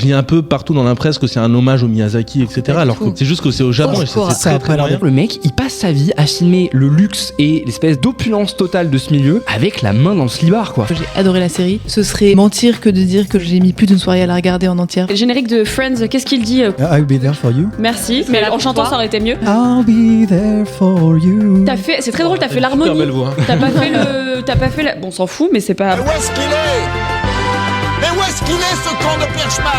lis un peu partout dans la presse que c'est un hommage au Miyazaki, etc. Alors que c'est juste que c'est au Japon et c'est très très moyen. Le mec, il passe sa vie à filmer le luxe et l'espèce d'opulence totale de ce milieu avec la main dans le slibard, quoi. J'ai adoré la série. Ce serait mentir que de dire que j'ai mis plus d'une soirée à la regarder en entière. Le générique de Friends, qu'est-ce qu'il dit I'll be there for you. Merci, mais en chantant ça aurait été mieux. I'll be there for you. C'est très drôle, t'as fait l'harmonie. Super belle voix. T'as pas fait bon, on s'en fout, mais c'est pas. Mais où est-ce qu'il est? Mais où est-ce qu'il est, ce con de Perchman?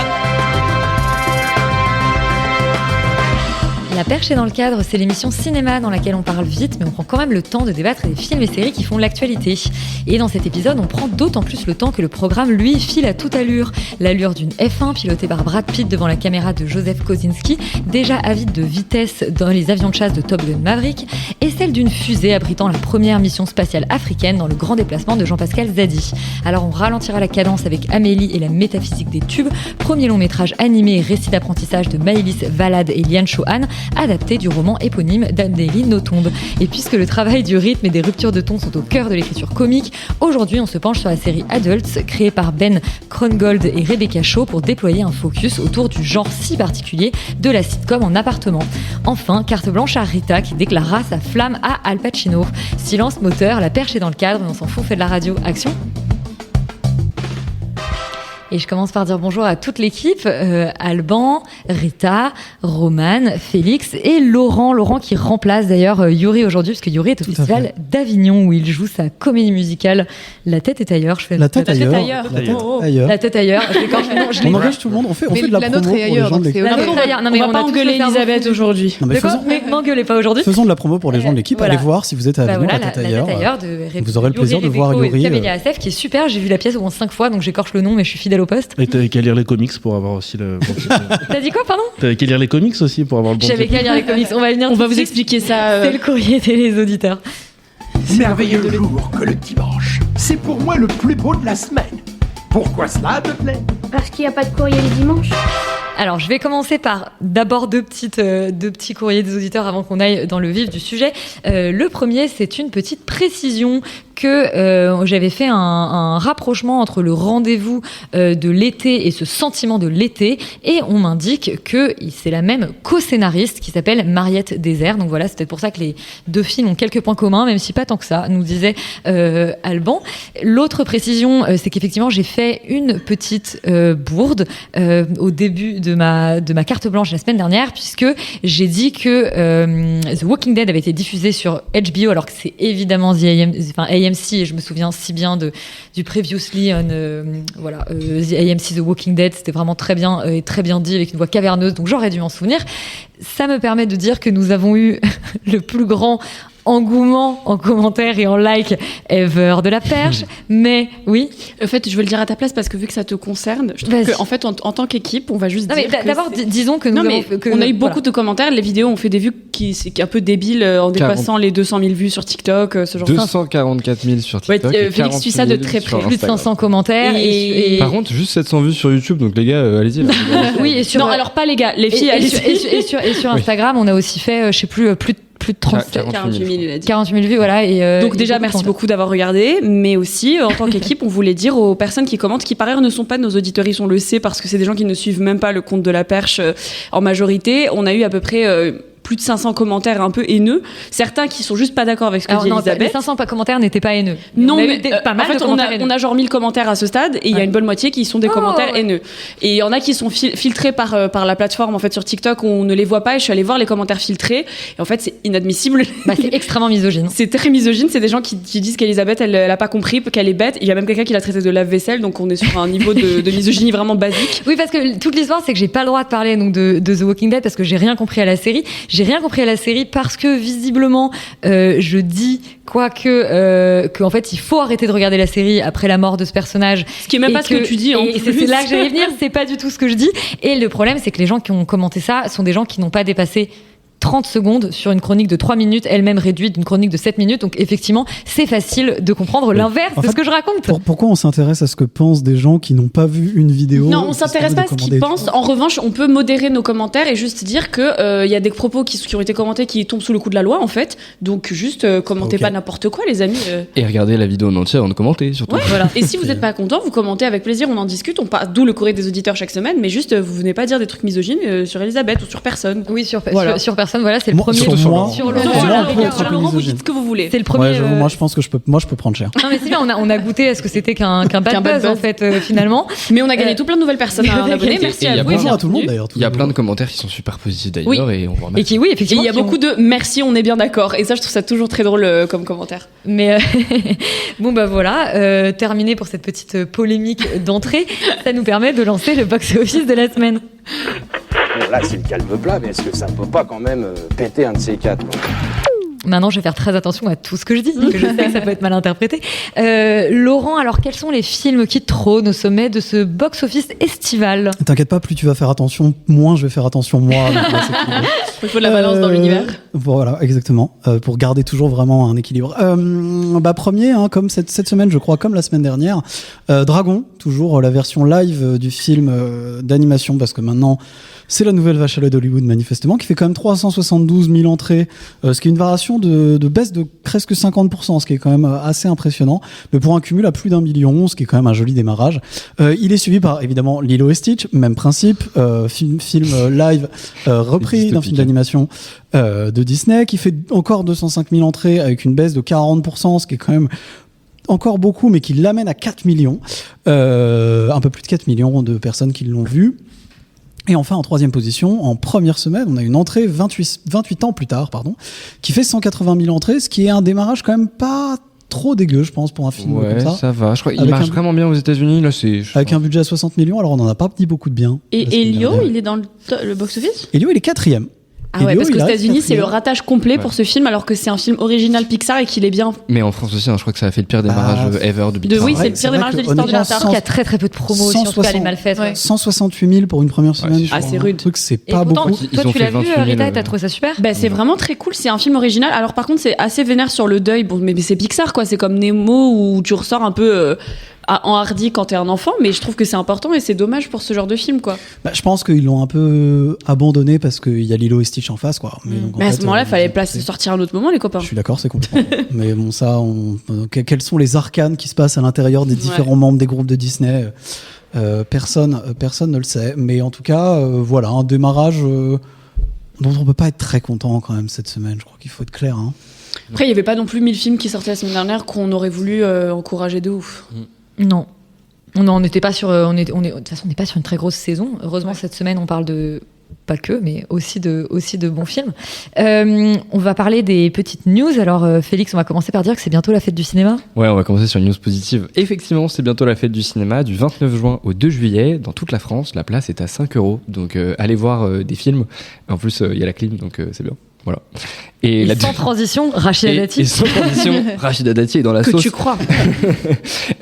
La Perche est dans le cadre, c'est l'émission cinéma dans laquelle on parle vite, mais on prend quand même le temps de débattre des films et séries qui font l'actualité. Et dans cet épisode, on prend d'autant plus le temps que le programme, lui, file à toute allure. L'allure d'une F1 pilotée par Brad Pitt devant la caméra de Joseph Kosinski, déjà avide de vitesse dans les avions de chasse de Top Gun Maverick, et celle d'une fusée abritant la première mission spatiale africaine dans le grand déplacement de Jean-Pascal Zadi. Alors on ralentira la cadence avec Amélie et la métaphysique des tubes, premier long métrage animé et récit d'apprentissage de Maëlys Valade et Liane Chohan, adapté du roman éponyme d'Amélie Nothomb. Et puisque le travail du rythme et des ruptures de ton sont au cœur de l'écriture comique, aujourd'hui on se penche sur la série Adults, créée par Ben Krongold et Rebecca Shaw pour déployer un focus autour du genre si particulier de la sitcom en appartement. Enfin, carte blanche à Rita qui déclarera sa flamme à Al Pacino. Silence moteur, la perche est dans le cadre, mais on s'en fout, fait de la radio. Action! Et je commence par dire bonjour à toute l'équipe, Alban, Rita, Romane, Félix et Laurent. Laurent qui remplace d'ailleurs Yuri aujourd'hui, parce que Yuri est au Festival d'Avignon où il joue sa comédie musicale La tête est ailleurs. La tête ailleurs. La tête ailleurs. On engage tout le monde, on fait de la promo pour les gens de l'équipe. On va pas engueuler Elisabeth aujourd'hui. N'engueulez pas aujourd'hui. Faisons de la promo pour les gens de l'équipe. Allez voir si vous êtes à Avignon, La tête ailleurs. Vous aurez le plaisir de voir Yuri. Camélia Assef qui est super. J'ai vu la pièce au moins 5 fois, donc j'écorche le nom, mais je suis fidèle au poste. Et t'avais qu'à lire les comics pour avoir aussi le bon type. T'as dit quoi, pardon? T'avais qu'à lire les comics aussi pour avoir le bon type. J'avais qu'à lire les comics. On va vous expliquer ça. C'est le courrier des auditeurs. Merveilleux jour que le dimanche. C'est pour moi le plus beau de la semaine. Pourquoi cela, me plaît? Parce qu'il n'y a pas de courrier les dimanches. Alors, je vais commencer par d'abord deux petits courriers des auditeurs avant qu'on aille dans le vif du sujet. Le premier, c'est une petite précision que j'avais fait un rapprochement entre le rendez-vous de l'été et ce sentiment de l'été, et on m'indique que c'est la même co-scénariste qui s'appelle Mariette Désert. Donc voilà, c'est peut-être pour ça que les deux films ont quelques points communs, même si pas tant que ça, nous disait Alban. L'autre précision, c'est qu'effectivement, j'ai fait une petite bourde au début de ma carte blanche la semaine dernière, puisque j'ai dit que The Walking Dead avait été diffusé sur HBO, alors que c'est évidemment AMC, et je me souviens si bien du Previously on The AMC The Walking Dead, c'était vraiment très bien et très bien dit avec une voix caverneuse, donc j'aurais dû m'en souvenir. Ça me permet de dire que nous avons eu le plus grand engouement en commentaires et en like ever de la perche, mais oui. En fait, je veux le dire à ta place parce que vu que ça te concerne, je trouve qu'en fait, en tant qu'équipe, on va juste dire. D'abord, disons que on a eu beaucoup de commentaires. Les vidéos ont fait des vues c'est un peu débiles en dépassant les 200 000 vues sur TikTok, ce genre de 244 000 sur TikTok. Ouais, Félix suit ça de très près. Plus de 500 commentaires. Par contre, juste 700 vues sur YouTube, donc les gars, allez-y. Là. Oui, et sur. Non, alors pas les gars, les filles, et sur Instagram, on a aussi fait, je sais plus de 48 000, il a dit. 48 000 vues, voilà. Donc déjà, merci beaucoup d'avoir regardé, mais aussi, en tant qu'équipe, on voulait dire aux personnes qui commentent, qui par ailleurs ne sont pas nos auditeurs, on le sait, parce que c'est des gens qui ne suivent même pas le compte de la perche en majorité. On a eu à peu près plus de 500 commentaires un peu haineux, certains qui sont juste pas d'accord avec ce que dit Elisabeth. Les 500 commentaires n'étaient pas haineux. Non, mais pas mal. En fait, on a genre 1000 commentaires à ce stade, et il y a une bonne moitié qui sont des commentaires haineux. Et il y en a qui sont filtrés par la plateforme en fait sur TikTok, où on ne les voit pas, et je suis allée voir les commentaires filtrés, et en fait c'est inadmissible. C'est extrêmement misogyne. C'est très misogyne, c'est des gens qui disent qu'Elisabeth elle a pas compris, qu'elle est bête. Il y a même quelqu'un qui l'a traité de lave-vaisselle, donc on est sur un niveau de misogynie vraiment basique. Oui, parce que toute l'histoire c'est que j'ai pas le droit de parler donc de The Walking Dead parce que j'ai rien compris à la série. Parce que visiblement je dis qu'en fait il faut arrêter de regarder la série après la mort de ce personnage, ce qui est même pas ce que tu dis en plus. C'est là que j'allais venir, c'est pas du tout ce que je dis, et le problème c'est que les gens qui ont commenté ça sont des gens qui n'ont pas dépassé 30 secondes sur une chronique de 3 minutes, elle-même réduite d'une chronique de 7 minutes. Donc effectivement, c'est facile de comprendre l'inverse de ce que je raconte. Pourquoi on s'intéresse à ce que pensent des gens qui n'ont pas vu une vidéo? Non, on s'intéresse pas à ce qu'ils pensent. En revanche, on peut modérer nos commentaires et juste dire que y a des propos qui ont été commentés qui tombent sous le coup de la loi, en fait. Donc juste commentez pas n'importe quoi, les amis. Et regardez la vidéo en entier avant de commenter, surtout. Ouais, voilà. Et si vous n'êtes pas content, vous commentez avec plaisir, on en discute, d'où le courrier des auditeurs chaque semaine, mais juste vous venez pas dire des trucs misogynes sur Elisabeth ou sur personne. Oui, sur personne, voilà, c'est le premier. Sur Laurent, vous dites ce que vous voulez. C'est le premier. Moi, je pense que je peux prendre cher. Non, mais c'est bien, on a goûté à ce que c'était qu'un bad buzz, en fait, finalement. Mais on a gagné tout plein de nouvelles personnes à abonner. Merci à vous. Bonjour à tout le monde, d'ailleurs. Il y a plein de commentaires qui sont super positifs, d'ailleurs, et on va remercier. Et qui, oui, effectivement. Il y a beaucoup de merci, on est bien d'accord. Et ça, je trouve ça toujours très drôle comme commentaire. Mais bon, bah voilà, terminé pour cette petite polémique d'entrée. Ça nous permet de lancer le box-office de la semaine. Bon, là, c'est le calme plat, mais est-ce que ça peut pas quand même péter un de ces quatre, quoi? Maintenant, je vais faire très attention à tout ce que je dis, parce que je sais que ça peut être mal interprété. Laurent, alors quels sont les films qui trônent au sommet de ce box-office estival? T'inquiète pas, plus tu vas faire attention, moins je vais faire attention moi. Il faut de la balance dans l'univers. Voilà, exactement, pour garder toujours vraiment un équilibre. Premier, comme cette semaine, je crois, comme la semaine dernière, Dragon, toujours la version live du film d'animation, parce que maintenant, c'est la nouvelle vache à lait d'Hollywood, manifestement, qui fait quand même 372 000 entrées, ce qui est une variation de baisse de presque 50%, ce qui est quand même assez impressionnant, mais pour un cumul à plus d'1 million, ce qui est quand même un joli démarrage. Il est suivi par, évidemment, Lilo et Stitch, même principe, film live repris d'un film d'animation de Disney, qui fait encore 205 000 entrées avec une baisse de 40%, ce qui est quand même encore beaucoup, mais qui l'amène à 4 millions, un peu plus de 4 millions de personnes qui l'ont vu. Et enfin, en troisième position, en première semaine, on a une entrée 28 ans plus tard, qui fait 180 000 entrées, ce qui est un démarrage quand même pas trop dégueu, je pense, pour un film comme ça. Ouais, ça va. Je crois qu'il marche vraiment bien aux États-Unis. Là, avec un budget à 60 millions, alors on n'en a pas dit beaucoup de bien. Et Elio, il est dans le box-office? Elio, il est 4e. Ah ouais, parce qu'aux États-Unis, c'est le ratage complet pour ce film, alors que c'est un film original Pixar et qu'il est bien. Mais en France aussi, je crois que ça a fait le pire démarrage ever de Pixar. Oui, c'est le pire démarrage de l'histoire de Pixar. Il y a très très peu de promos aussi, en tout cas, elle est mal faite. 168 000 pour une première semaine. C'est rude. C'est pas beaucoup. Toi, tu l'as vu, Rita, t'as trouvé ça super? C'est vraiment très cool. C'est un film original. Alors, par contre, c'est assez vénère sur le deuil. Bon, mais c'est Pixar, quoi. C'est comme Nemo où tu ressors un peu en hardi quand t'es un enfant, mais je trouve que c'est important et c'est dommage pour ce genre de film, quoi. Je pense qu'ils l'ont un peu abandonné parce qu'il y a Lilo et Stitch en face, quoi. Mais à ce moment-là, il fallait sortir à un autre moment, les copains. Je suis d'accord, c'est complètement. Mais bon, ça, quels sont les arcanes qui se passent à l'intérieur des différents membres des groupes de Disney? Personne ne le sait. Mais en tout cas, voilà, un démarrage dont on peut pas être très content quand même cette semaine. Je crois qu'il faut être clair. Après, il y avait pas non plus 1000 films qui sortaient la semaine dernière qu'on aurait voulu encourager de ouf. Non. On n'était pas sur. De toute façon, on n'est pas sur une très grosse saison. Heureusement, cette semaine, on parle de. Pas que, mais aussi de bons films. On va parler des petites news. Alors, Félix, on va commencer par dire que c'est bientôt la fête du cinéma. Ouais, on va commencer sur une news positive. Effectivement, c'est bientôt la fête du cinéma, du 29 juin au 2 juillet. Dans toute la France, la place est à 5 €. Donc, allez voir des films. En plus, il y a la clim, donc c'est bien. Voilà. Et sans transition, Rachida Dati. Et sans transition, Rachida Dati est dans la sauce. Que tu crois.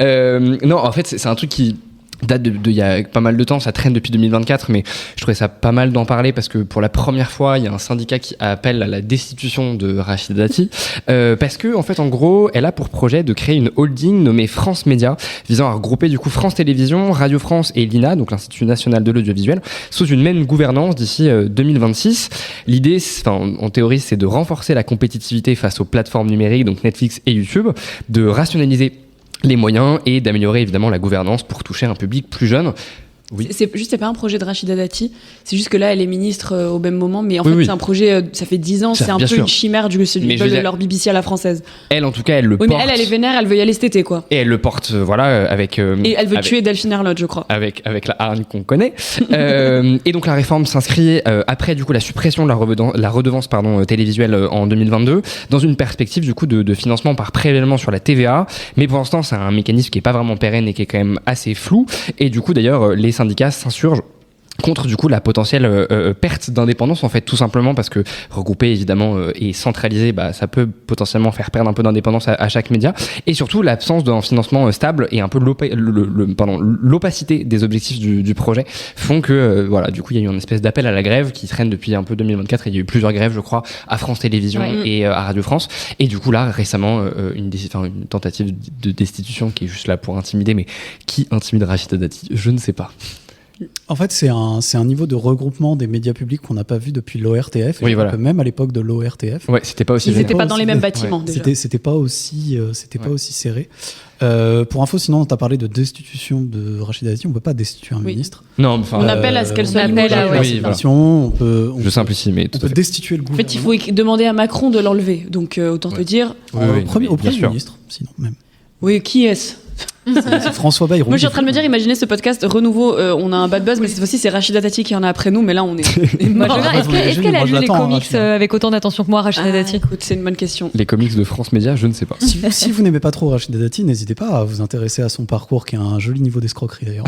Non, en fait, c'est un truc qui date de il y a pas mal de temps, ça traîne depuis 2024, mais je trouvais ça pas mal d'en parler parce que pour la première fois, il y a un syndicat qui appelle à la destitution de Rachida Dati parce que, en fait, en gros, elle a pour projet de créer une holding nommée France Média, visant à regrouper du coup France Télévisions, Radio France et l'INA, donc l'Institut National de l'Audiovisuel, sous une même gouvernance d'ici 2026. L'idée, en théorie, c'est de renforcer la compétitivité face aux plateformes numériques, donc Netflix et YouTube, de rationaliser les moyens et d'améliorer évidemment la gouvernance pour toucher un public plus jeune. Oui. C'est pas un projet de Rachida Dati, c'est juste que là elle est ministre au même moment, mais en fait c'est un projet, ça fait 10 ans, c'est un peu une chimère de leur BBC à la française. Elle en tout cas, elle le porte. Mais elle est vénère, elle veut y aller cet été, quoi. Et elle le porte, avec... et elle veut tuer Delphine Erlotte, je crois. Avec la hargne qu'on connaît. Et donc la réforme s'inscrit après du coup la suppression de la redevance télévisuelle en 2022, dans une perspective du coup de financement par prélèvement sur la TVA, mais pour l'instant c'est un mécanisme qui est pas vraiment pérenne et qui est quand même assez flou, et du coup d'ailleurs les syndicats s'insurgent contre du coup la potentielle perte d'indépendance en fait, tout simplement parce que regrouper évidemment et centraliser, ça peut potentiellement faire perdre un peu d'indépendance à chaque média, et surtout l'absence d'un financement stable et un peu l'opacité des objectifs du projet font que voilà, du coup il y a eu une espèce d'appel à la grève qui traîne depuis un peu 2024, et il y a eu plusieurs grèves je crois à France Télévisions et à Radio France, et du coup là récemment une tentative de destitution qui est juste là pour intimider, mais qui intimide Rachida Dati, je ne sais pas. En fait, c'est un niveau de regroupement des médias publics qu'on n'a pas vu depuis l'ORTF. Oui, voilà. Même à l'époque de l'ORTF. Ouais, c'était pas aussi. Ils n'étaient pas dans les mêmes bâtiments. Déjà. C'était pas aussi serré. Pour info, sinon, on t'a parlé de destitution de Rachida Dati. On peut pas destituer un ministre. Non, enfin. On appelle à ce qu'elle soit limogée. Oui, voilà. Je simplifie, mais on peut destituer le gouvernement. En fait, il faut demander à Macron de l'enlever. Donc, autant te dire. Au Premier ministre, sinon même. Oui, qui est-ce? C'est François Bayrou. Moi, je suis en train de me dire, imaginez ce podcast renouveau, on a un bad buzz, mais cette fois-ci, c'est Rachida Dati qui en a après nous, mais là, on est. Est-ce qu'elle a lu les comics avec autant d'attention que moi, Rachida Dati? Écoute, c'est une bonne question. Les comics de France Média, je ne sais pas. Si vous n'aimez pas trop Rachida Dati, n'hésitez pas à vous intéresser à son parcours, qui a un joli niveau d'escroquerie d'ailleurs.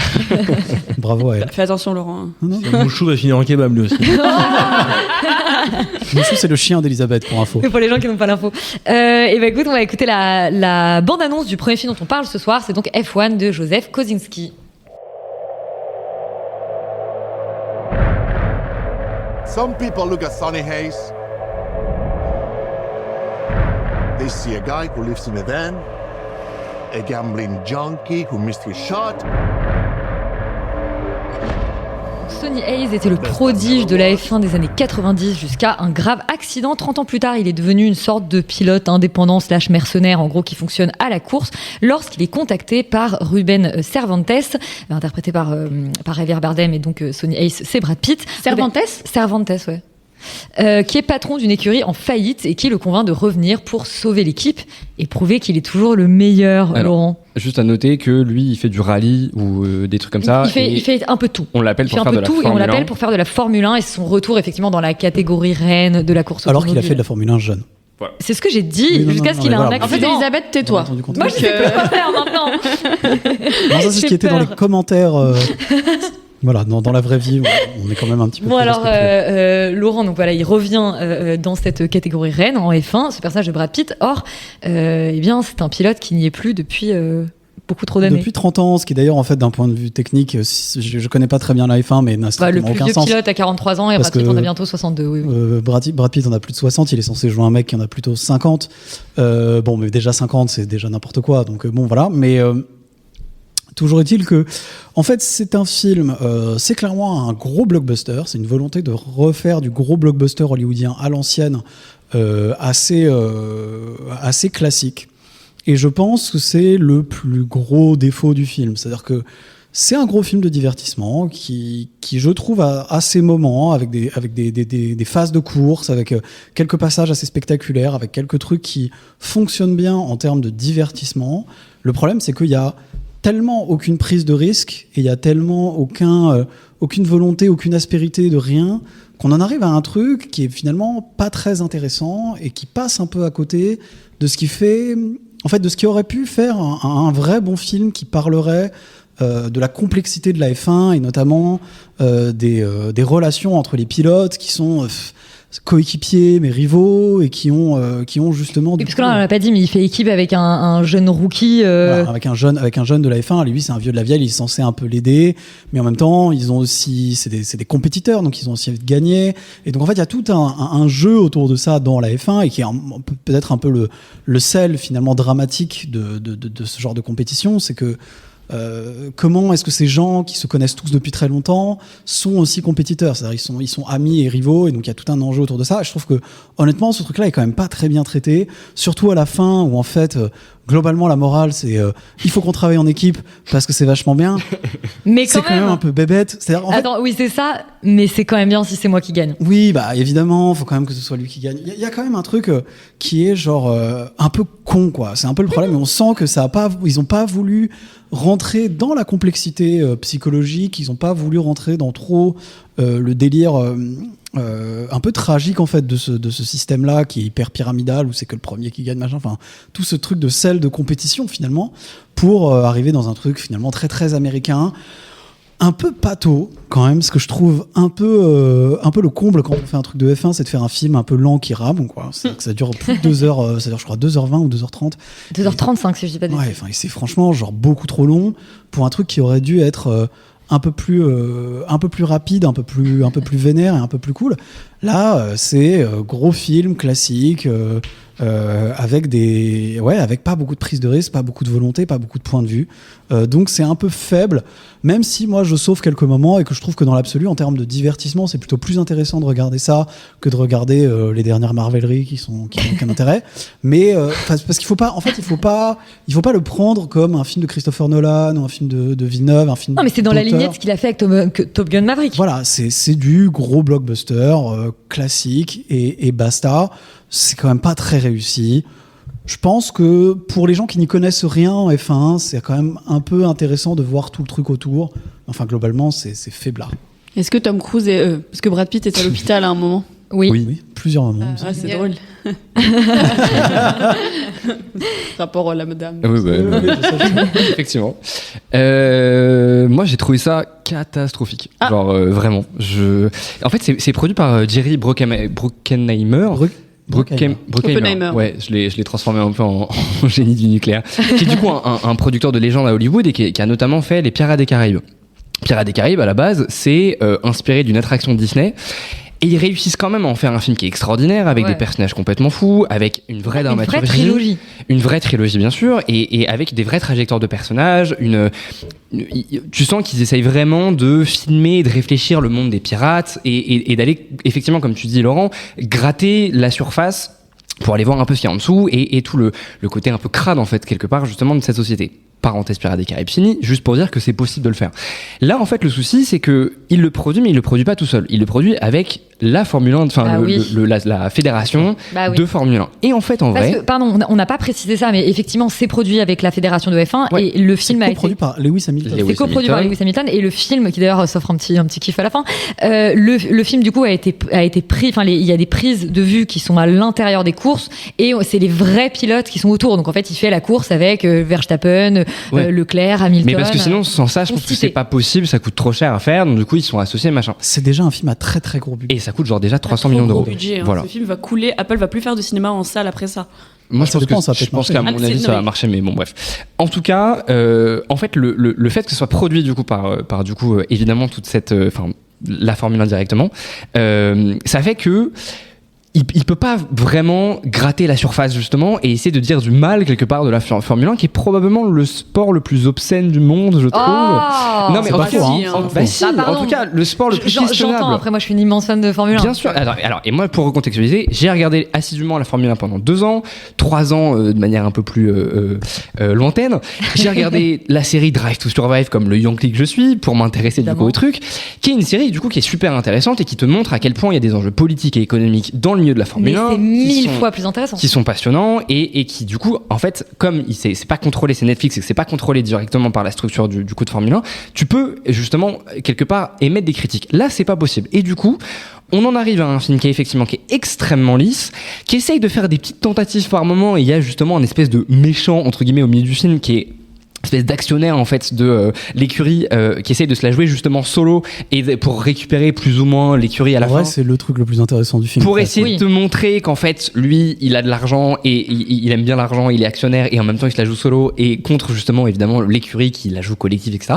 Bravo à elle. Fais attention, Laurent. Mouchou va finir en kebab lui aussi. Mouchou, c'est le chien d'Elisabeth, pour info. Pour les gens qui n'ont pas l'info. Et écoute, on va écouter la bande-annonce du premier film dont on parle ce soir. C'est donc F1 de Joseph Kosinski. Some people look at Sonny Hayes. They see a guy who lives in a van, a gambling junkie who missed his shot. Sonny Hayes était le prodige de la F1 des années 90 jusqu'à un grave accident. 30 ans plus tard, il est devenu une sorte de pilote indépendant / mercenaire, en gros, qui fonctionne à la course, lorsqu'il est contacté par Ruben Cervantes, interprété par Javier Bardem, et donc Sonny Hayes, c'est Brad Pitt. Cervantes, ouais. Qui est patron d'une écurie en faillite et qui le convainc de revenir pour sauver l'équipe et prouver qu'il est toujours le meilleur. Alors, Laurent. Juste à noter que lui, il fait du rallye ou des trucs comme ça. Il fait un peu tout. On l'appelle pour faire de la Formule 1. Et on l'appelle pour faire de la Formule 1, et c'est son retour effectivement dans la catégorie reine de la course alors automobile. qu'il a fait de la Formule 1 jeune. Voilà. C'est ce que j'ai dit, jusqu'à ce qu'il ait un accident. En fait, Elisabeth, tais-toi. Moi, je sais plus quoi faire maintenant. Non, ça, c'est ce qui était dans les commentaires. Voilà, dans la vraie vie, on est quand même un petit peu. Bon, alors, Laurent, donc voilà, il revient dans cette catégorie reine en F1, ce personnage de Brad Pitt. Or, eh bien, c'est un pilote qui n'y est plus depuis beaucoup trop d'années. Depuis 30 ans, ce qui d'ailleurs, en fait, d'un point de vue technique, je connais pas très bien la F1, mais n'a strictement aucun sens. Le plus vieux pilote a 43 ans et Brad Pitt en a bientôt 62. Oui. Brad Pitt en a plus de 60, il est censé jouer un mec qui en a plutôt 50. Bon, mais déjà 50, c'est déjà n'importe quoi. Donc, bon, voilà. Mais. Toujours est-il que, en fait, c'est un film, c'est clairement un gros blockbuster. C'est une volonté de refaire du gros blockbuster hollywoodien à l'ancienne, assez classique. Et je pense que c'est le plus gros défaut du film. C'est-à-dire que c'est un gros film de divertissement qui je trouve, à ses moments, avec des phases de course, avec quelques passages assez spectaculaires, avec quelques trucs qui fonctionnent bien en termes de divertissement. Le problème, c'est qu'il y a tellement aucune prise de risque et il y a tellement aucune volonté, aucune aspérité de rien, qu'on en arrive à un truc qui est finalement pas très intéressant et qui passe un peu à côté de ce qui fait, en fait, de ce qui aurait pu faire un vrai bon film qui parlerait de la complexité de la F1 et notamment des relations entre les pilotes qui sont coéquipiers mais rivaux et qui ont justement parce que là on l'a pas dit, mais il fait équipe avec un jeune rookie voilà, avec un jeune de la F1. Lui, c'est un vieux de la vieille, il est censé un peu l'aider, mais en même temps ils ont aussi c'est des compétiteurs, donc ils ont aussi envie de gagner, et donc en fait il y a tout un jeu autour de ça dans la F1 et qui est peut-être un peu le sel finalement dramatique de ce genre de compétition. C'est que comment est-ce que ces gens qui se connaissent tous depuis très longtemps sont aussi compétiteurs, c'est-à-dire ils sont amis et rivaux, et donc il y a tout un enjeu autour de ça. Et je trouve que honnêtement ce truc-là est quand même pas très bien traité, surtout à la fin où en fait globalement la morale c'est il faut qu'on travaille en équipe parce que c'est vachement bien. Mais c'est quand même un peu bébête. C'est-à-dire, en fait, oui c'est ça, mais c'est quand même bien si c'est moi qui gagne. Oui, bah évidemment, faut quand même que ce soit lui qui gagne. Il y a quand même un truc qui est genre un peu con, quoi. C'est un peu le problème, mais on sent que ils ont pas voulu rentrer dans la complexité psychologique, ils ont pas voulu rentrer dans trop le délire un peu tragique en fait de ce système-là qui est hyper pyramidal, où c'est que le premier qui gagne, machin, enfin tout ce truc de sel de compétition finalement, pour arriver dans un truc finalement très très américain. un peu pâteau quand même, ce que je trouve un peu le comble quand on fait un truc de F1, c'est de faire un film un peu lent qui rame, quoi. C'est que ça dure plus de 2 heures, ça dure je crois 2h20 ou 2h30. 2h35 si je dis pas de ouais, enfin, c'est franchement genre beaucoup trop long pour un truc qui aurait dû être un peu plus rapide, un peu plus vénère et un peu plus cool. Là, c'est gros film classique avec pas beaucoup de prise de risque, pas beaucoup de volonté, pas beaucoup de points de vue. Donc c'est un peu faible, même si moi je sauve quelques moments et que je trouve que dans l'absolu, en termes de divertissement, c'est plutôt plus intéressant de regarder ça que de regarder les dernières Marveleries qui n'ont aucun intérêt. Mais parce qu'il faut pas le prendre comme un film de Christopher Nolan ou un film de Villeneuve, un film. Non, mais c'est dans la lignée de ce qu'il a fait avec Top Gun Maverick. Voilà, c'est du gros blockbuster classique et basta. C'est quand même pas très réussi. Je pense que pour les gens qui n'y connaissent rien en F1, c'est quand même un peu intéressant de voir tout le truc autour. Enfin, globalement, c'est faiblard. Est-ce que Tom Cruise parce que Brad Pitt est à l'hôpital à un moment? Oui, plusieurs moments. C'est drôle. Rapport à la madame. Oui, effectivement. Moi, j'ai trouvé ça catastrophique. Genre, vraiment. En fait, c'est produit par Jerry Bruckheimer. Oppenheimer. Ouais, je l'ai transformé un peu en génie du nucléaire. Qui est du coup un producteur de légende à Hollywood et qui a notamment fait les Pirates des Caraïbes. Pirates des Caraïbes, à la base, c'est inspiré d'une attraction de Disney. Et ils réussissent quand même à en faire un film qui est extraordinaire, avec des personnages complètement fous, avec une vraie dramaturgie. Une vraie trilogie, bien sûr, et avec des vraies trajectoires de personnages. Tu sens qu'ils essayent vraiment de filmer et de réfléchir le monde des pirates et d'aller, effectivement, comme tu dis, Laurent, gratter la surface pour aller voir un peu ce qu'il y a en dessous et tout le côté un peu crade, en fait, quelque part, justement, de cette société. Parenthèse Pirates des Caraïbes fini, juste pour dire que c'est possible de le faire. Là, en fait, le souci, c'est que il le produit, mais il le produit pas tout seul. Il le produit avec la Formule 1, enfin la fédération de Formule 1. Et en fait, pardon, on n'a pas précisé ça, mais effectivement, c'est produit avec la fédération de F1 et le film a été coproduit par Lewis Hamilton. C'est coproduit par Lewis Hamilton et le film, qui d'ailleurs s'offre un petit kiff à la fin. Le film du coup a été pris. Enfin, il y a des prises de vue qui sont à l'intérieur des courses et c'est les vrais pilotes qui sont autour. Donc en fait, il fait la course avec Verstappen. Leclerc, Hamilton. Mais parce que sinon, sans ça, je trouve que c'est pas possible, ça coûte trop cher à faire, donc du coup, ils sont associés, machin. C'est déjà un film à très très gros budget. Et ça coûte genre déjà 300 millions d'euros. Budget, voilà. Ce film va couler, Apple va plus faire de cinéma en salle après ça. Moi, je pense qu'à mon avis, ça va marcher, mais bon, bref. En tout cas, en fait, le fait que ce soit produit du coup par du coup, évidemment, toute cette, la Formule 1 directement, ça fait que il peut pas vraiment gratter la surface justement et essayer de dire du mal quelque part de la Formule 1 qui est probablement le sport le plus obscène du monde, je trouve. Non mais en tout cas le sport le plus questionnable. J'entends, après moi je suis une immense fan de Formule 1. Bien sûr. Alors et moi pour recontextualiser, j'ai regardé assidûment la Formule 1 pendant 2 ans, 3 ans de manière un peu plus lointaine. J'ai regardé la série Drive to Survive comme le Yankee que je suis pour m'intéresser du coup au truc, qui est une série du coup qui est super intéressante et qui te montre à quel point il y a des enjeux politiques et économiques dans le milieu de la Formule 1 c'est 1000 fois plus intéressant, qui sont passionnants et qui du coup en fait comme c'est pas contrôlé, c'est Netflix et que c'est pas contrôlé directement par la structure du coup de Formule 1, tu peux justement quelque part émettre des critiques. Là c'est pas possible et du coup on en arrive à un film qui est extrêmement lisse, qui essaye de faire des petites tentatives par moment et il y a justement un espèce de méchant entre guillemets au milieu du film qui est espèce d'actionnaire en fait de l'écurie qui essaye de se la jouer justement solo et pour récupérer plus ou moins l'écurie à la fin. C'est le truc le plus intéressant du film. Pour essayer de te montrer qu'en fait lui il a de l'argent et il aime bien l'argent, il est actionnaire et en même temps il se la joue solo et contre justement évidemment l'écurie qui la joue collective etc.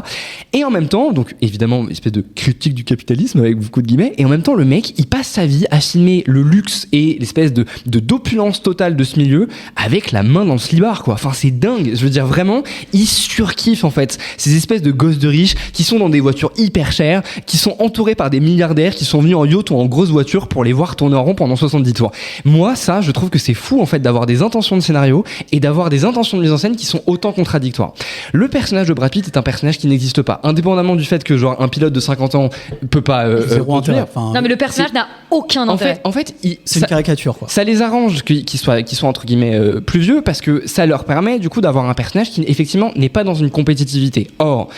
Et en même temps donc évidemment une espèce de critique du capitalisme avec beaucoup de guillemets et en même temps le mec il passe sa vie à filmer le luxe et l'espèce d'opulence totale de ce milieu avec la main dans le slibard quoi. Enfin c'est dingue, je veux dire vraiment il surkiffe en fait ces espèces de gosses de riches qui sont dans des voitures hyper chères, qui sont entourés par des milliardaires qui sont venus en yacht ou en grosse voiture pour les voir tourner en rond pendant 70 tours. Moi ça je trouve que c'est fou en fait d'avoir des intentions de scénario et d'avoir des intentions de mise en scène qui sont autant contradictoires. Le personnage de Brad Pitt est un personnage qui n'existe pas, indépendamment du fait que genre un pilote de 50 ans peut pas non mais le personnage n'a aucun intérêt. En fait c'est une caricature quoi. Ça les arrange qu'ils soient entre guillemets plus vieux parce que ça leur permet du coup d'avoir un personnage qui effectivement n'est pas dans une compétitivité. Or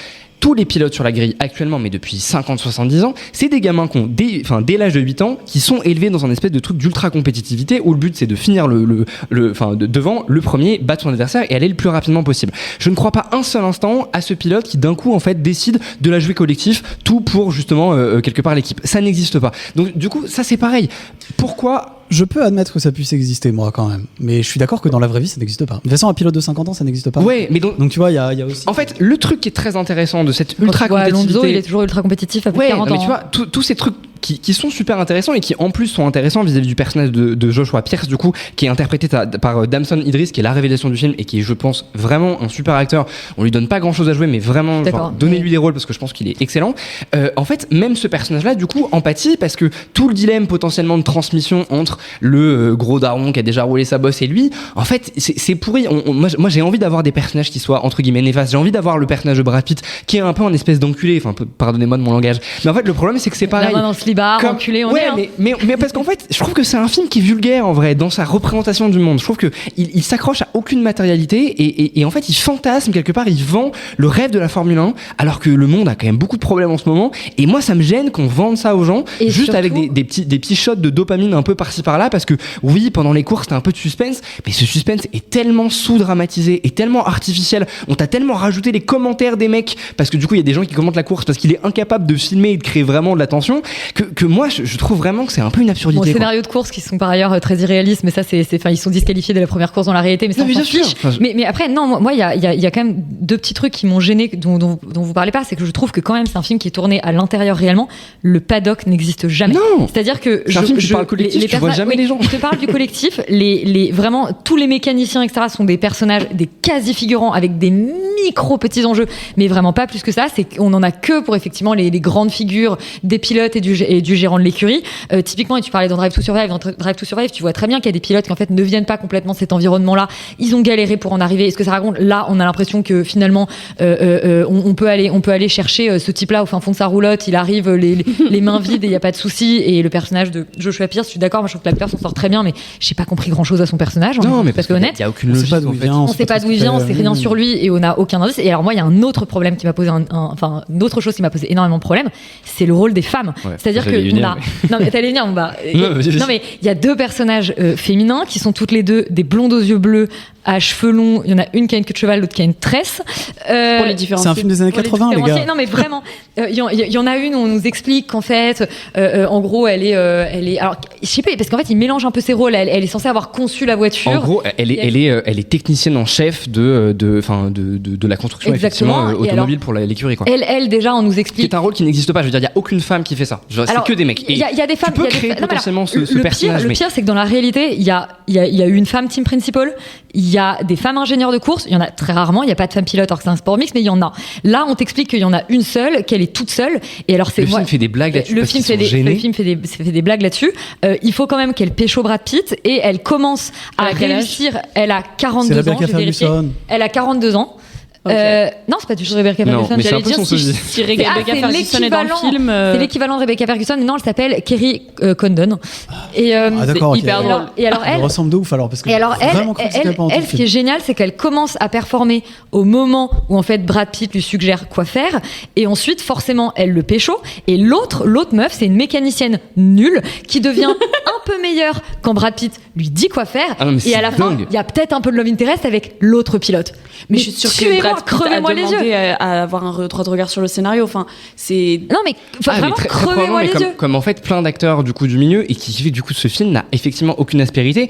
tous les pilotes sur la grille actuellement, mais depuis 50-70 ans, c'est des gamins qui ont dès l'âge de 8 ans, qui sont élevés dans un espèce de truc d'ultra compétitivité où le but c'est de finir devant le premier, battre son adversaire et aller le plus rapidement possible. Je ne crois pas un seul instant à ce pilote qui d'un coup en fait décide de la jouer collectif, tout pour justement quelque part l'équipe. Ça n'existe pas. Donc du coup, ça c'est pareil. Pourquoi? Je peux admettre que ça puisse exister, moi, quand même. Mais je suis d'accord que dans la vraie vie, ça n'existe pas. De toute façon, un pilote de 50 ans, ça n'existe pas. Ouais, mais donc tu vois, il y a aussi... En fait, le truc qui est très intéressant de cette ultra compétitivité... Alonso, il est toujours ultra compétitif à plus de 40 ans. Mais tu vois, tous ces trucs qui sont super intéressants et qui en plus sont intéressants vis-à-vis du personnage de Joshua Pierce, du coup, qui est interprété par Damson Idris, qui est la révélation du film et qui est, je pense, vraiment un super acteur. On lui donne pas grand-chose à jouer, mais vraiment, donnez-lui des rôles parce que je pense qu'il est excellent. En fait, même ce personnage-là, du coup, empathie, parce que tout le dilemme potentiellement de transmission entre le gros daron qui a déjà roulé sa bosse et lui, en fait, c'est pourri. Moi, j'ai envie d'avoir des personnages qui soient entre guillemets néfastes. J'ai envie d'avoir le personnage de Brad Pitt qui est un peu un espèce d'enculé. Enfin, pardonnez-moi de mon langage. Mais en fait, le problème, c'est que c'est pareil. Enculé, on est, mais parce qu'en fait, je trouve que c'est un film qui est vulgaire en vrai dans sa représentation du monde. Je trouve que il s'accroche à aucune matérialité et en fait, il fantasme quelque part, il vend le rêve de la Formule 1 alors que le monde a quand même beaucoup de problèmes en ce moment. Et moi, ça me gêne qu'on vende ça aux gens et juste surtout, avec des petits shots de dopamine un peu par-ci par-là parce que oui, pendant les courses, t'as un peu de suspense, mais ce suspense est tellement sous-dramatisé et tellement artificiel. On t'a tellement rajouté les commentaires des mecs parce que du coup, il y a des gens qui commentent la course parce qu'il est incapable de filmer et de créer vraiment de la tension que moi je trouve vraiment que c'est un peu une absurdité. Scénarios de course qui sont par ailleurs très irréalistes, mais ça ils sont disqualifiés dès la première course dans la réalité, mais ça on s'en fiche. Mais après non, moi il y a quand même deux petits trucs qui m'ont gêné dont vous parlez pas, c'est que je trouve que quand même c'est un film qui est tourné à l'intérieur réellement. Le paddock n'existe jamais. Non. C'est-à-dire que c'est un film qui parle collectif, tu vois jamais les gens. Je te parle du collectif, vraiment tous les mécaniciens etc sont des personnages, des quasi-figurants avec des micro petits enjeux, mais vraiment pas plus que ça. C'est qu'on en a que pour effectivement les grandes figures des pilotes et du gérant de l'écurie. Typiquement, et tu parlais dans Drive to Survive, tu vois très bien qu'il y a des pilotes qui en fait ne viennent pas complètement de cet environnement-là. Ils ont galéré pour en arriver. Est-ce que ça raconte? Là, on a l'impression que finalement, on peut aller chercher ce type-là au fin fond de sa roulotte. Il arrive les mains vides et il y a pas de souci. Et le personnage de Joshua Pierce, je suis d'accord. Moi, je trouve que l'acteur s'en sort très bien, mais j'ai pas compris grand-chose à son personnage. Non, mais parce que honnête, il y a aucune logique. On sait pas d'où il vient, on sait rien sur lui et on a aucun indice. Et alors moi, il y a un autre problème qui m'a posé une autre chose qui m'a posé énormément de problèmes, c'est le rôle des femmes. Ouais, c'est-à-dire que non mais t'allais venir, non mais il y a deux personnages féminins qui sont toutes les deux des blondes aux yeux bleus à cheveux longs. Il y en a une qui a une queue de cheval, l'autre qui a une tresse. Pour les différences. C'est un film des années 80, les gars. Non mais vraiment, il y en a une où on nous explique qu'en fait, en gros, elle est. Alors, je sais pas, parce qu'en fait, il mélange un peu ses rôles. Elle est censée avoir conçu la voiture. En gros, elle est technicienne en chef de la construction effectivement automobile pour l'écurie quoi. Elle déjà, on nous explique. C'est un rôle qui n'existe pas. Je veux dire, il y a aucune femme qui fait ça. C'est que des mecs. Il y a des femmes. Tu peux créer potentiellement ce personnage. Le pire, c'est que dans la réalité, il y a une femme team principal. Il y a des femmes ingénieurs de course, il y en a très rarement, il n'y a pas de femmes pilotes alors que c'est un sport mix, mais il y en a. Là, on t'explique qu'il y en a une seule, qu'elle est toute seule. Et alors, le film fait des blagues là-dessus. Le film fait des blagues là-dessus. Il faut quand même qu'elle pécho Brad Pitt et elle commence à réussir. Elle a 42 ans, j'ai vérifié. Elle a 42 ans. Okay. Non, c'est pas du tout Rebecca Ferguson. Non, mais c'est un peu son sosie. Si Rebecca Ferguson est dans le film, c'est l'équivalent de Rebecca Ferguson. Non, elle s'appelle Kerry Condon. Et d'accord, hyper drôle. Et alors elle ressemble de ouf alors parce que. Et alors elle, ce qui est génial, c'est qu'elle commence à performer au moment où en fait Brad Pitt lui suggère quoi faire, et ensuite forcément elle le pécho. Et l'autre meuf, c'est une mécanicienne nulle qui devient un peu meilleure quand Brad Pitt lui dit quoi faire. Et à la fin, il y a peut-être un peu de love interest avec l'autre pilote. Mais je suis sûre que Brad Pitt a demandé à avoir un droit de regard sur le scénario. Enfin, c'est... Non, mais vraiment, crevez-moi les yeux. Comme en fait plein d'acteurs du coup du milieu et qui fait du coup ce film n'a effectivement aucune aspérité.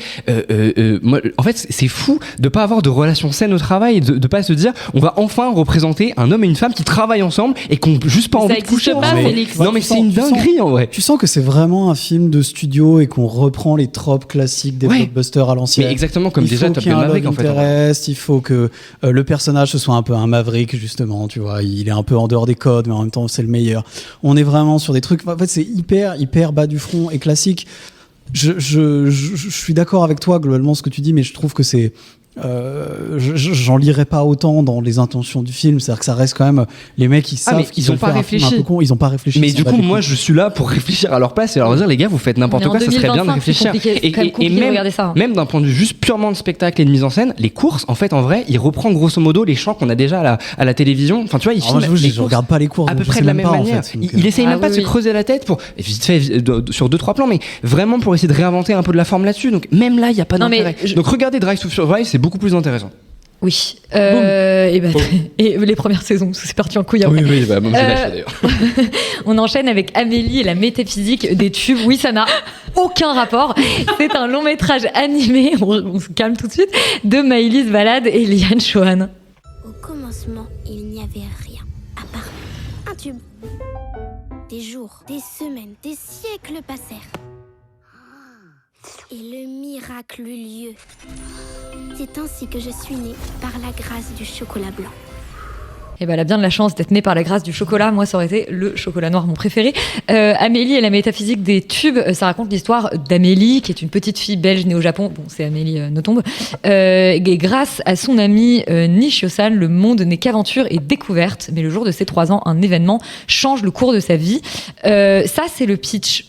Moi, en fait, c'est fou de pas avoir de relation saine au travail, de pas se dire on va enfin représenter un homme et une femme qui travaillent ensemble et qui ont juste pas envie de coucher. Non, mais c'est une dinguerie en vrai. Tu sens que c'est vraiment un film de studio et qu'on reprend les tropes classiques des blockbusters à l'ancienne. Mais exactement comme déjà Top Gun Maverick en fait. Il faut que le personnage ce soit un peu un Maverick justement, tu vois, il est un peu en dehors des codes mais en même temps c'est le meilleur. On est vraiment sur des trucs, en fait c'est hyper bas du front et classique. Je suis d'accord avec toi globalement ce que tu dis, mais je trouve que c'est j'en lirai pas autant dans les intentions du film, c'est-à-dire que ça reste quand même les mecs qui savent qu'ils ont pas réfléchi. Ils ont pas réfléchi. Mais du coup, moi, je suis là pour réfléchir à leur place et leur dire les gars, vous faites n'importe quoi, ça serait bien de réfléchir. Et même d'un point de vue juste purement de spectacle et de mise en scène, les courses, en fait, en vrai, il reprend grosso modo les chants qu'on a déjà à la télévision. Enfin, tu vois, il filme. Je regarde pas les courses à peu près de la même manière. En fait, il essaye même pas de se creuser la tête pour vite fait sur 2-3 plans, mais vraiment pour essayer de réinventer un peu de la forme là-dessus. Donc même là, il y a pas d'intérêt. Donc regardez Drive to Survive, c'est beaucoup plus intéressant. Oui. Et les premières saisons, c'est parti en couille. Oui, j'ai lâché d'ailleurs. On enchaîne avec Amélie et la métaphysique des tubes. Oui, ça n'a aucun rapport. C'est un long métrage animé, on se calme tout de suite, de Maëlys Balade et Liane Chohan. Au commencement, il n'y avait rien, à part un tube. Des jours, des semaines, des siècles passèrent. Et le miracle eut lieu. C'est ainsi que je suis née par la grâce du chocolat blanc. Et ben, elle a bien de la chance d'être née par la grâce du chocolat. Moi, ça aurait été le chocolat noir, mon préféré. Amélie et la métaphysique des tubes, ça raconte l'histoire d'Amélie, qui est une petite fille belge née au Japon. Bon, c'est Amélie Nothomb. Et grâce à son amie Nishio-san, le monde n'est qu'aventure et découverte. Mais le jour de ses 3 ans, un événement change le cours de sa vie. Ça, c'est le pitch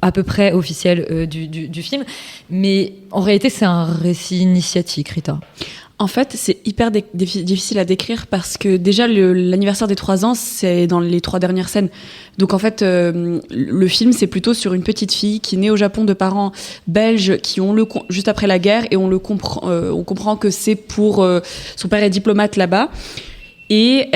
à peu près officiel du film. Mais en réalité, c'est un récit initiatique, Rita. En fait, c'est hyper difficile à décrire parce que déjà, l'anniversaire des 3 ans, c'est dans les 3 dernières scènes. Donc en fait, le film, c'est plutôt sur une petite fille qui est née au Japon de parents belges qui ont juste après la guerre, et on comprend que c'est pour... son père est diplomate là-bas. Et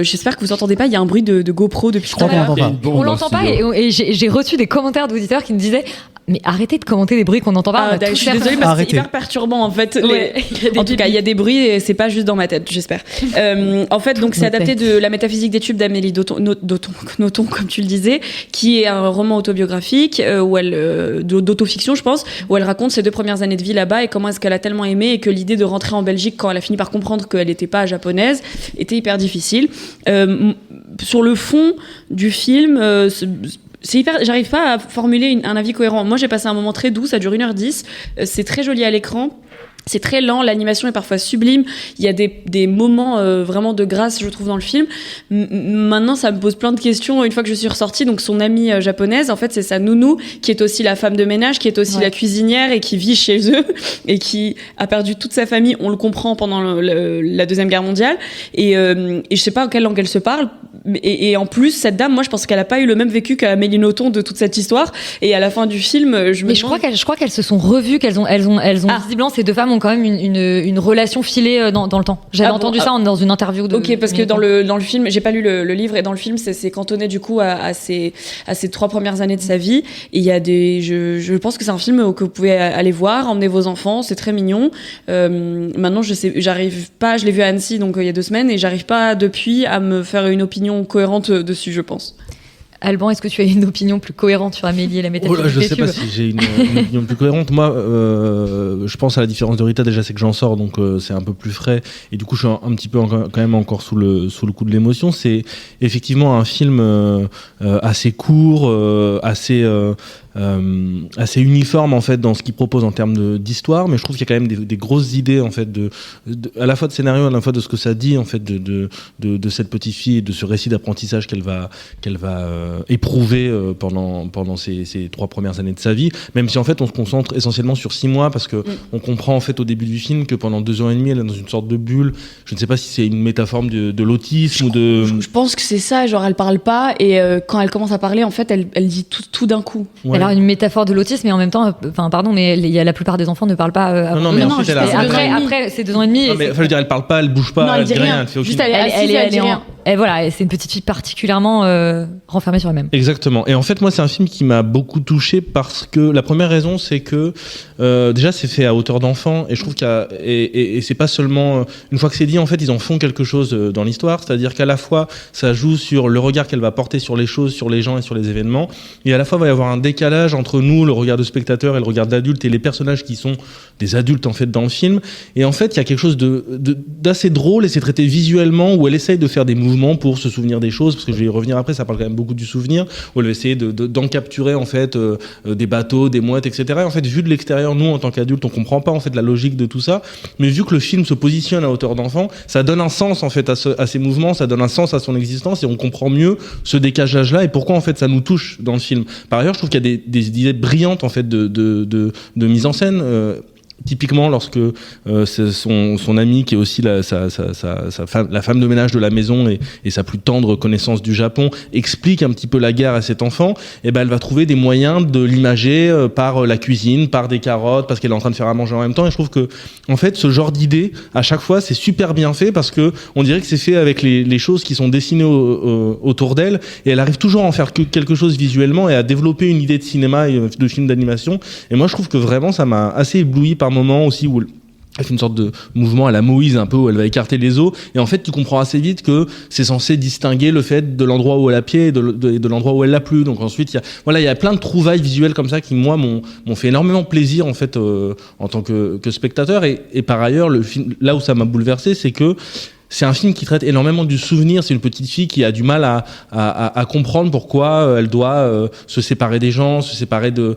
j'espère que vous entendez pas, il y a un bruit de GoPro depuis tout à l'heure. On l'entend pas, et j'ai reçu des commentaires d'auditeurs qui me disaient mais arrêtez de commenter des bruits qu'on n'entend pas. Je suis désolée parce que c'est hyper perturbant en fait. En tout cas, il y a des bruits et c'est pas juste dans ma tête, j'espère. En fait, donc c'est adapté de La métaphysique des tubes d'Amélie Nothomb, comme tu le disais, qui est un roman autobiographique d'autofiction, je pense, où elle raconte ses 2 premières années de vie là-bas et comment est-ce qu'elle a tellement aimé, et que l'idée de rentrer en Belgique quand elle a fini par comprendre qu'elle n'était pas japonaise était hyper difficile. Sur le fond du film, j'arrive pas à formuler un avis cohérent. Moi, j'ai passé un moment très doux, ça dure 1h10. C'est très joli à l'écran. C'est très lent, l'animation est parfois sublime. Il y a des moments vraiment de grâce, je trouve, dans le film. Maintenant, ça me pose plein de questions une fois que je suis ressortie. Donc, son amie japonaise, en fait, c'est sa nounou, qui est aussi la femme de ménage, qui est aussi la cuisinière et qui vit chez eux et qui a perdu toute sa famille. On le comprend pendant la Deuxième Guerre mondiale. Et je sais pas en quelle langue elle se parle. Et en plus, cette dame, moi, je pense qu'elle a pas eu le même vécu qu'Amélie Nothomb de toute cette histoire. Et à la fin du film, je crois qu'elles se sont revues, qu'elles ont visiblement, ces 2 femmes ont quand même une relation filée dans le temps. J'avais entendu ça dans une interview. Ok, parce que dans le film, j'ai pas lu le livre, et dans le film, c'est cantonné du coup à ces 3 premières années de sa vie. Et il y a je pense que c'est un film que vous pouvez aller voir, emmener vos enfants, c'est très mignon. Maintenant, j'arrive pas, je l'ai vu à Annecy, donc il y a 2 semaines, et j'arrive pas depuis à me faire une opinion cohérente dessus, je pense. Alban, est-ce que tu as une opinion plus cohérente sur Amélie et la métaphysique des tubes ? Je sais pas si j'ai une opinion plus cohérente. Moi, je pense à la différence de Rita, déjà c'est que j'en sors, donc c'est un peu plus frais, et du coup je suis un petit peu quand même encore sous le coup de l'émotion. C'est effectivement un film assez court, assez uniforme en fait dans ce qu'il propose en termes d'histoire, mais je trouve qu'il y a quand même des grosses idées en fait à la fois de scénario, à la fois de ce que ça dit en fait de cette petite fille et de ce récit d'apprentissage qu'elle va éprouver pendant ces 3 premières années de sa vie, même si en fait on se concentre essentiellement sur 6 mois, parce que on comprend en fait au début du film que pendant 2 ans et demi elle est dans une sorte de bulle. Je ne sais pas si c'est une métaphore de l'autisme ou de... Je pense que c'est ça, genre elle parle pas, et quand elle commence à parler en fait elle dit tout d'un coup. Ouais. Alors une métaphore de l'autisme, mais en même temps, pardon, mais la plupart des enfants ne parlent pas. Non, mais ensuite, après c'est 2 ans et demi. Non, mais je veux dire, elle parle pas, elle bouge pas, elle dit rien, elle fait aucune... Juste elle dit rien. Et voilà, c'est une petite fille particulièrement renfermée sur elle-même. Exactement. Et en fait, moi, c'est un film qui m'a beaucoup touché parce que la première raison, c'est que déjà, c'est fait à hauteur d'enfant, et je trouve et c'est pas seulement une fois que c'est dit, en fait, ils en font quelque chose dans l'histoire, c'est-à-dire qu'à la fois, ça joue sur le regard qu'elle va porter sur les choses, sur les gens et sur les événements, et à la fois, il va y avoir un décalage entre nous, le regard de spectateur, et le regard d'adulte, et les personnages qui sont des adultes en fait dans le film. Et en fait, il y a quelque chose d'assez drôle, et c'est traité visuellement, où elle essaye de faire des mouvements mouvements pour se souvenir des choses, parce que je vais y revenir après, ça parle quand même beaucoup du souvenir, où elle va essayer d'en capturer en fait des bateaux, des mouettes, etc. Et en fait, vu de l'extérieur, nous en tant qu'adultes, on comprend pas en fait la logique de tout ça, mais vu que le film se positionne à hauteur d'enfant, ça donne un sens en fait à ces mouvements, ça donne un sens à son existence, et on comprend mieux ce décalage-là et pourquoi en fait ça nous touche dans le film. Par ailleurs, je trouve qu'il y a des idées brillantes en fait de mise en scène. Typiquement, lorsque c'est son amie, qui est aussi la femme de ménage de la maison et sa plus tendre connaissance du Japon, explique un petit peu la guerre à cet enfant, et ben elle va trouver des moyens de l'imager par la cuisine, par des carottes, parce qu'elle est en train de faire à manger en même temps. Et je trouve que, en fait, ce genre d'idée, à chaque fois, c'est super bien fait, parce que on dirait que c'est fait avec les choses qui sont dessinées autour d'elle, et elle arrive toujours à en faire quelque chose visuellement et à développer une idée de cinéma et de film d'animation. Et moi, je trouve que vraiment, ça m'a assez ébloui par moment aussi, où elle fait une sorte de mouvement à la Moïse un peu, où elle va écarter les os, et en fait tu comprends assez vite que c'est censé distinguer le fait de l'endroit où elle a pied et de l'endroit où elle l'a plus. Donc ensuite il y a plein de trouvailles visuelles comme ça qui moi m'ont fait énormément plaisir en fait en tant que spectateur, et par ailleurs le film, là où ça m'a bouleversé, c'est que c'est un film qui traite énormément du souvenir. C'est une petite fille qui a du mal à comprendre pourquoi elle doit se séparer des gens, se séparer de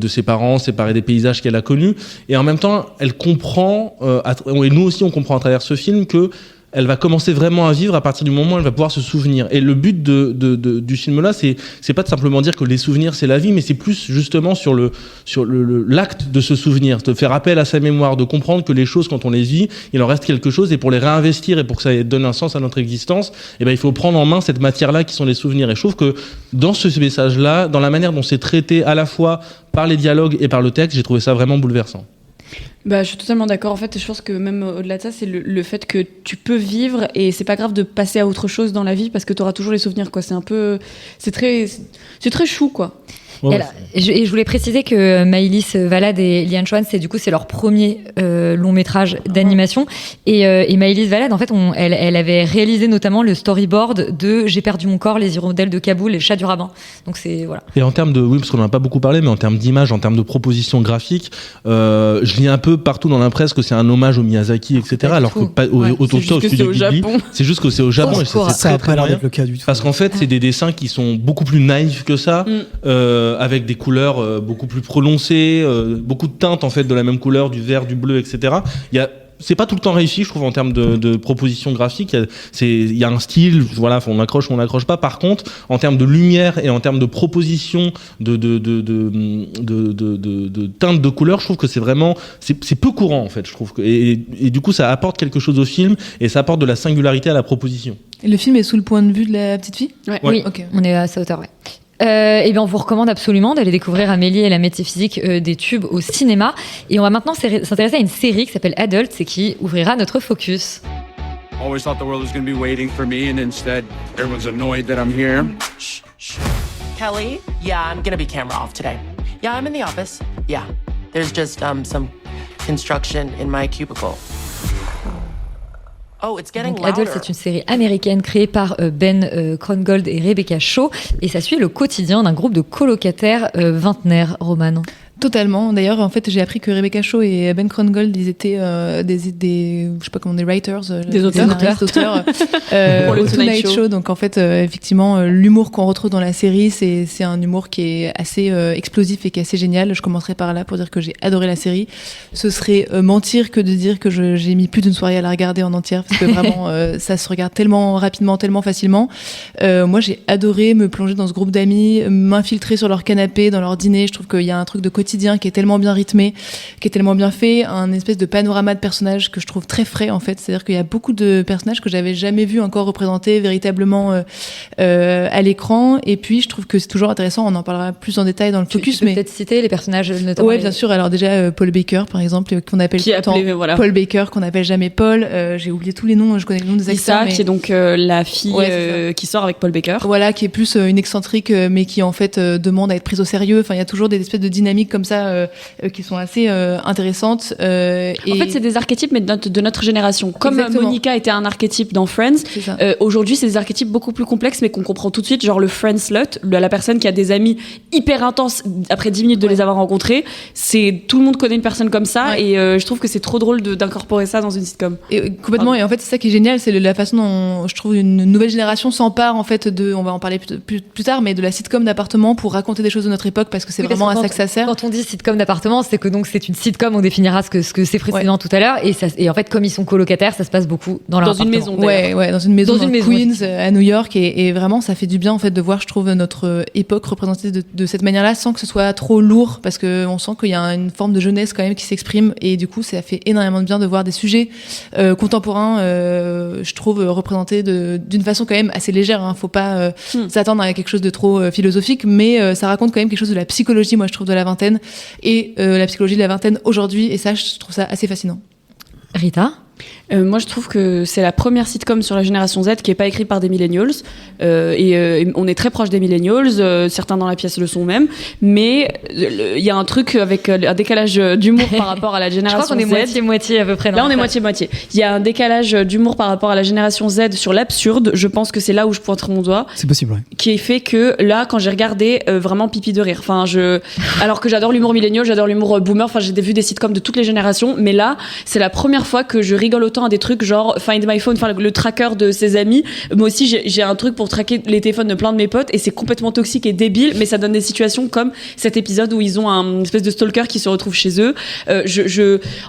ses parents, se séparer des paysages qu'elle a connus. Et en même temps, elle comprend, et nous aussi on comprend à travers ce film, que elle va commencer vraiment à vivre à partir du moment où elle va pouvoir se souvenir. Et le but du film-là, c'est pas de simplement dire que les souvenirs c'est la vie, mais c'est plus justement sur l'acte de se souvenir, de faire appel à sa mémoire, de comprendre que les choses, quand on les vit, il en reste quelque chose, et pour les réinvestir et pour que ça donne un sens à notre existence, eh ben il faut prendre en main cette matière-là qui sont les souvenirs. Et je trouve que dans ce message-là, dans la manière dont c'est traité à la fois par les dialogues et par le texte, j'ai trouvé ça vraiment bouleversant. Bah, je suis totalement d'accord. En fait, je pense que même au-delà de ça, c'est le fait que tu peux vivre, et c'est pas grave de passer à autre chose dans la vie, parce que tu auras toujours les souvenirs, quoi. C'est très chou, quoi. Ouais. Et je voulais préciser que Maëlys Valade et Lian Chuan, c'est leur premier long métrage d'animation. Et Maëlys Valade, en fait, elle avait réalisé notamment le storyboard de J'ai perdu mon corps, les hirondelles de Kaboul et le chat du rabbin. Donc c'est voilà. Et en termes oui, parce qu'on en a pas beaucoup parlé, mais en termes d'image, en termes de propositions graphiques, je lis un peu partout dans la presse que c'est un hommage au Miyazaki, etc. Alors que pas au studio Ghibli. C'est juste que c'est au Japon, et ça a pas l'air d'être le cas du tout. Parce qu'en fait, c'est des dessins qui sont beaucoup plus naïfs que ça. Avec des couleurs beaucoup plus prononcées, beaucoup de teintes en fait de la même couleur, du vert, du bleu, etc. C'est pas tout le temps réussi, je trouve, en termes de propositions graphiques. Il y a un style, voilà, on accroche ou on n'accroche pas. Par contre, en termes de lumière et en termes de propositions de teintes de couleurs, je trouve que c'est vraiment, c'est peu courant en fait. Je trouve et du coup, ça apporte quelque chose au film, et ça apporte de la singularité à la proposition. Et le film est sous le point de vue de la petite fille ? Ouais. Oui, okay. On est à sa hauteur, ouais. Et bien on vous recommande absolument d'aller découvrir Amélie et la métaphysique des tubes au cinéma. Et on va maintenant s'intéresser à une série qui s'appelle Adults et qui ouvrira notre focus. Always thought the world was going to be waiting for me, and instead everyone's annoyed that I'm here. Shh, shh. Kelly, yeah, I'm going to be camera off today. Yeah, I'm in the office. Yeah, there's just some construction in my cubicle. Donc, Adults, c'est une série américaine créée par Ben Krongold et Rebecca Shaw, et ça suit le quotidien d'un groupe de colocataires vingtenaires, Romane. Totalement. D'ailleurs, en fait, j'ai appris que Rebecca Shaw et Ben Krongold, ils étaient des je sais pas comment, des writers, des auteurs pour le Tonight Show. Donc en fait, effectivement, l'humour qu'on retrouve dans la série, c'est un humour qui est assez explosif et qui est assez génial. Je commencerai par là pour dire que j'ai adoré la série. Ce serait mentir que de dire que j'ai mis plus d'une soirée à la regarder en entière, parce que vraiment, ça se regarde tellement rapidement, tellement facilement. Moi, j'ai adoré me plonger dans ce groupe d'amis, m'infiltrer sur leur canapé, dans leur dîner. Je trouve qu'il y a un truc de quotidien qui est tellement bien rythmé, qui est tellement bien fait, un espèce de panorama de personnages que je trouve très frais en fait. C'est-à-dire qu'il y a beaucoup de personnages que j'avais jamais vus encore représentés véritablement à l'écran. Et puis je trouve que c'est toujours intéressant. On en parlera plus en détail dans le focus. Tu peux peut-être citer les personnages notamment. Ouais, bien sûr. Alors déjà Paul Baker par exemple, qu'on appelle tout le temps Paul Baker, qu'on appelle jamais Paul. J'ai oublié tous les noms. Je connais le nom des acteurs. Lisa, qui est donc la fille qui sort avec Paul Baker. Voilà, qui est plus une excentrique, mais qui en fait demande à être prise au sérieux. Enfin, il y a toujours des espèces de dynamiques comme comme ça qui sont assez intéressantes. En fait, c'est des archétypes, mais de notre génération. Comme Exactement. Monica était un archétype dans Friends, aujourd'hui, c'est des archétypes beaucoup plus complexes, mais qu'on comprend tout de suite, genre le friend slut, la personne qui a des amis hyper intenses après 10 minutes de les avoir rencontrés. Tout le monde connaît une personne comme ça, et je trouve que c'est trop drôle d'incorporer ça dans une sitcom. Et complètement. Et en fait, c'est ça qui est génial, c'est la façon dont je trouve une nouvelle génération s'empare en fait on va en parler plus tard, mais de la sitcom d'appartement pour raconter des choses de notre époque, parce que c'est vraiment à ça que ça sert. Quand on dit sitcom d'appartement, c'est que donc c'est une sitcom, on définira ce que c'est précisément tout à l'heure, et en fait comme ils sont colocataires, ça se passe beaucoup dans leur appartement. Maison. Ouais, dans une maison dans Queens, à New York, et vraiment ça fait du bien en fait de voir, je trouve, notre époque représentée de cette manière-là, sans que ce soit trop lourd, parce que on sent qu'il y a une forme de jeunesse quand même qui s'exprime, et du coup ça fait énormément de bien de voir des sujets contemporains, je trouve, représentés d'une façon quand même assez légère, hein. Faut pas s'attendre à quelque chose de trop philosophique, mais ça raconte quand même quelque chose de la psychologie, moi je trouve, de la vingtaine, et la psychologie de la vingtaine aujourd'hui, et ça je trouve ça assez fascinant. Rita ? Moi, je trouve que c'est la première sitcom sur la génération Z qui est pas écrite par des millennials, et on est très proche des millennials, certains dans la pièce le sont même, mais il y a un truc avec un décalage d'humour par rapport à la génération Z. Je crois qu'on est moitié-moitié à peu près. Là, on est moitié-moitié. Il y a un décalage d'humour par rapport à la génération Z sur l'absurde. Je pense que c'est là où je pointerai mon doigt. C'est possible, ouais. Qui fait que là, quand j'ai regardé, vraiment pipi de rire. Enfin, alors que j'adore l'humour millennial, j'adore l'humour boomer. Enfin, j'ai vu des sitcoms de toutes les générations, mais là, c'est la première fois que je rigole autant à des trucs genre Find My Phone, enfin le tracker de ses amis. Moi aussi, j'ai un truc pour traquer les téléphones de plein de mes potes, et c'est complètement toxique et débile, mais ça donne des situations comme cet épisode où ils ont une espèce de stalker qui se retrouve chez eux.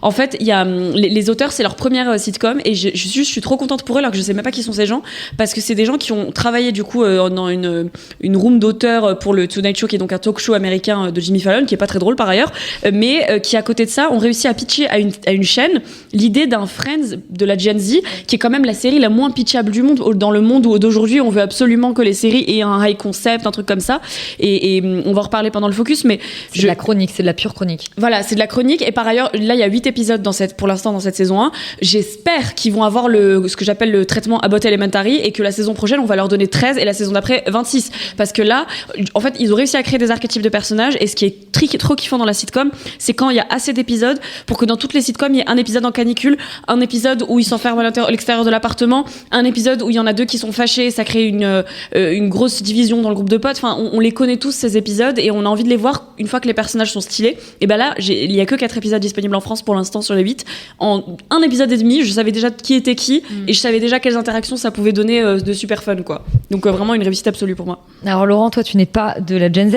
En fait, il y a les auteurs, c'est leur première sitcom, et je suis trop contente pour eux, alors que je sais même pas qui sont ces gens, parce que c'est des gens qui ont travaillé du coup dans une room d'auteurs pour le Tonight Show, qui est donc un talk show américain de Jimmy Fallon, qui est pas très drôle par ailleurs, mais qui à côté de ça ont réussi à pitcher à une chaîne l'idée d'un Friends de la Gen Z, qui est quand même la série la moins pitchable du monde, dans le monde où d'aujourd'hui on veut absolument que les séries aient un high concept, un truc comme ça, et on va en reparler pendant le focus, mais c'est de la chronique, c'est de la pure chronique. Voilà, c'est de la chronique, et par ailleurs là il y a 8 épisodes pour l'instant dans cette saison 1. J'espère qu'ils vont avoir ce que j'appelle le traitement Abbott Elementary, et que la saison prochaine on va leur donner 13 et la saison d'après 26, parce que là en fait ils ont réussi à créer des archétypes de personnages, et ce qui est trop kiffant dans la sitcom, c'est quand il y a assez d'épisodes pour que dans toutes les sitcoms il y ait un épisode en canicule, un épisode où ils s'enferment à l'extérieur de l'appartement, un épisode où il y en a 2 qui sont fâchés, ça crée une grosse division dans le groupe de potes. Enfin, on les connaît tous, ces épisodes, et on a envie de les voir une fois que les personnages sont stylés. Et ben là, il y a que 4 épisodes disponibles en France pour l'instant sur les 8. En un épisode et demi, je savais déjà qui était qui, et je savais déjà quelles interactions ça pouvait donner de super fun, quoi. Donc vraiment une réussite absolue pour moi. Alors Laurent, toi tu n'es pas de la Gen Z.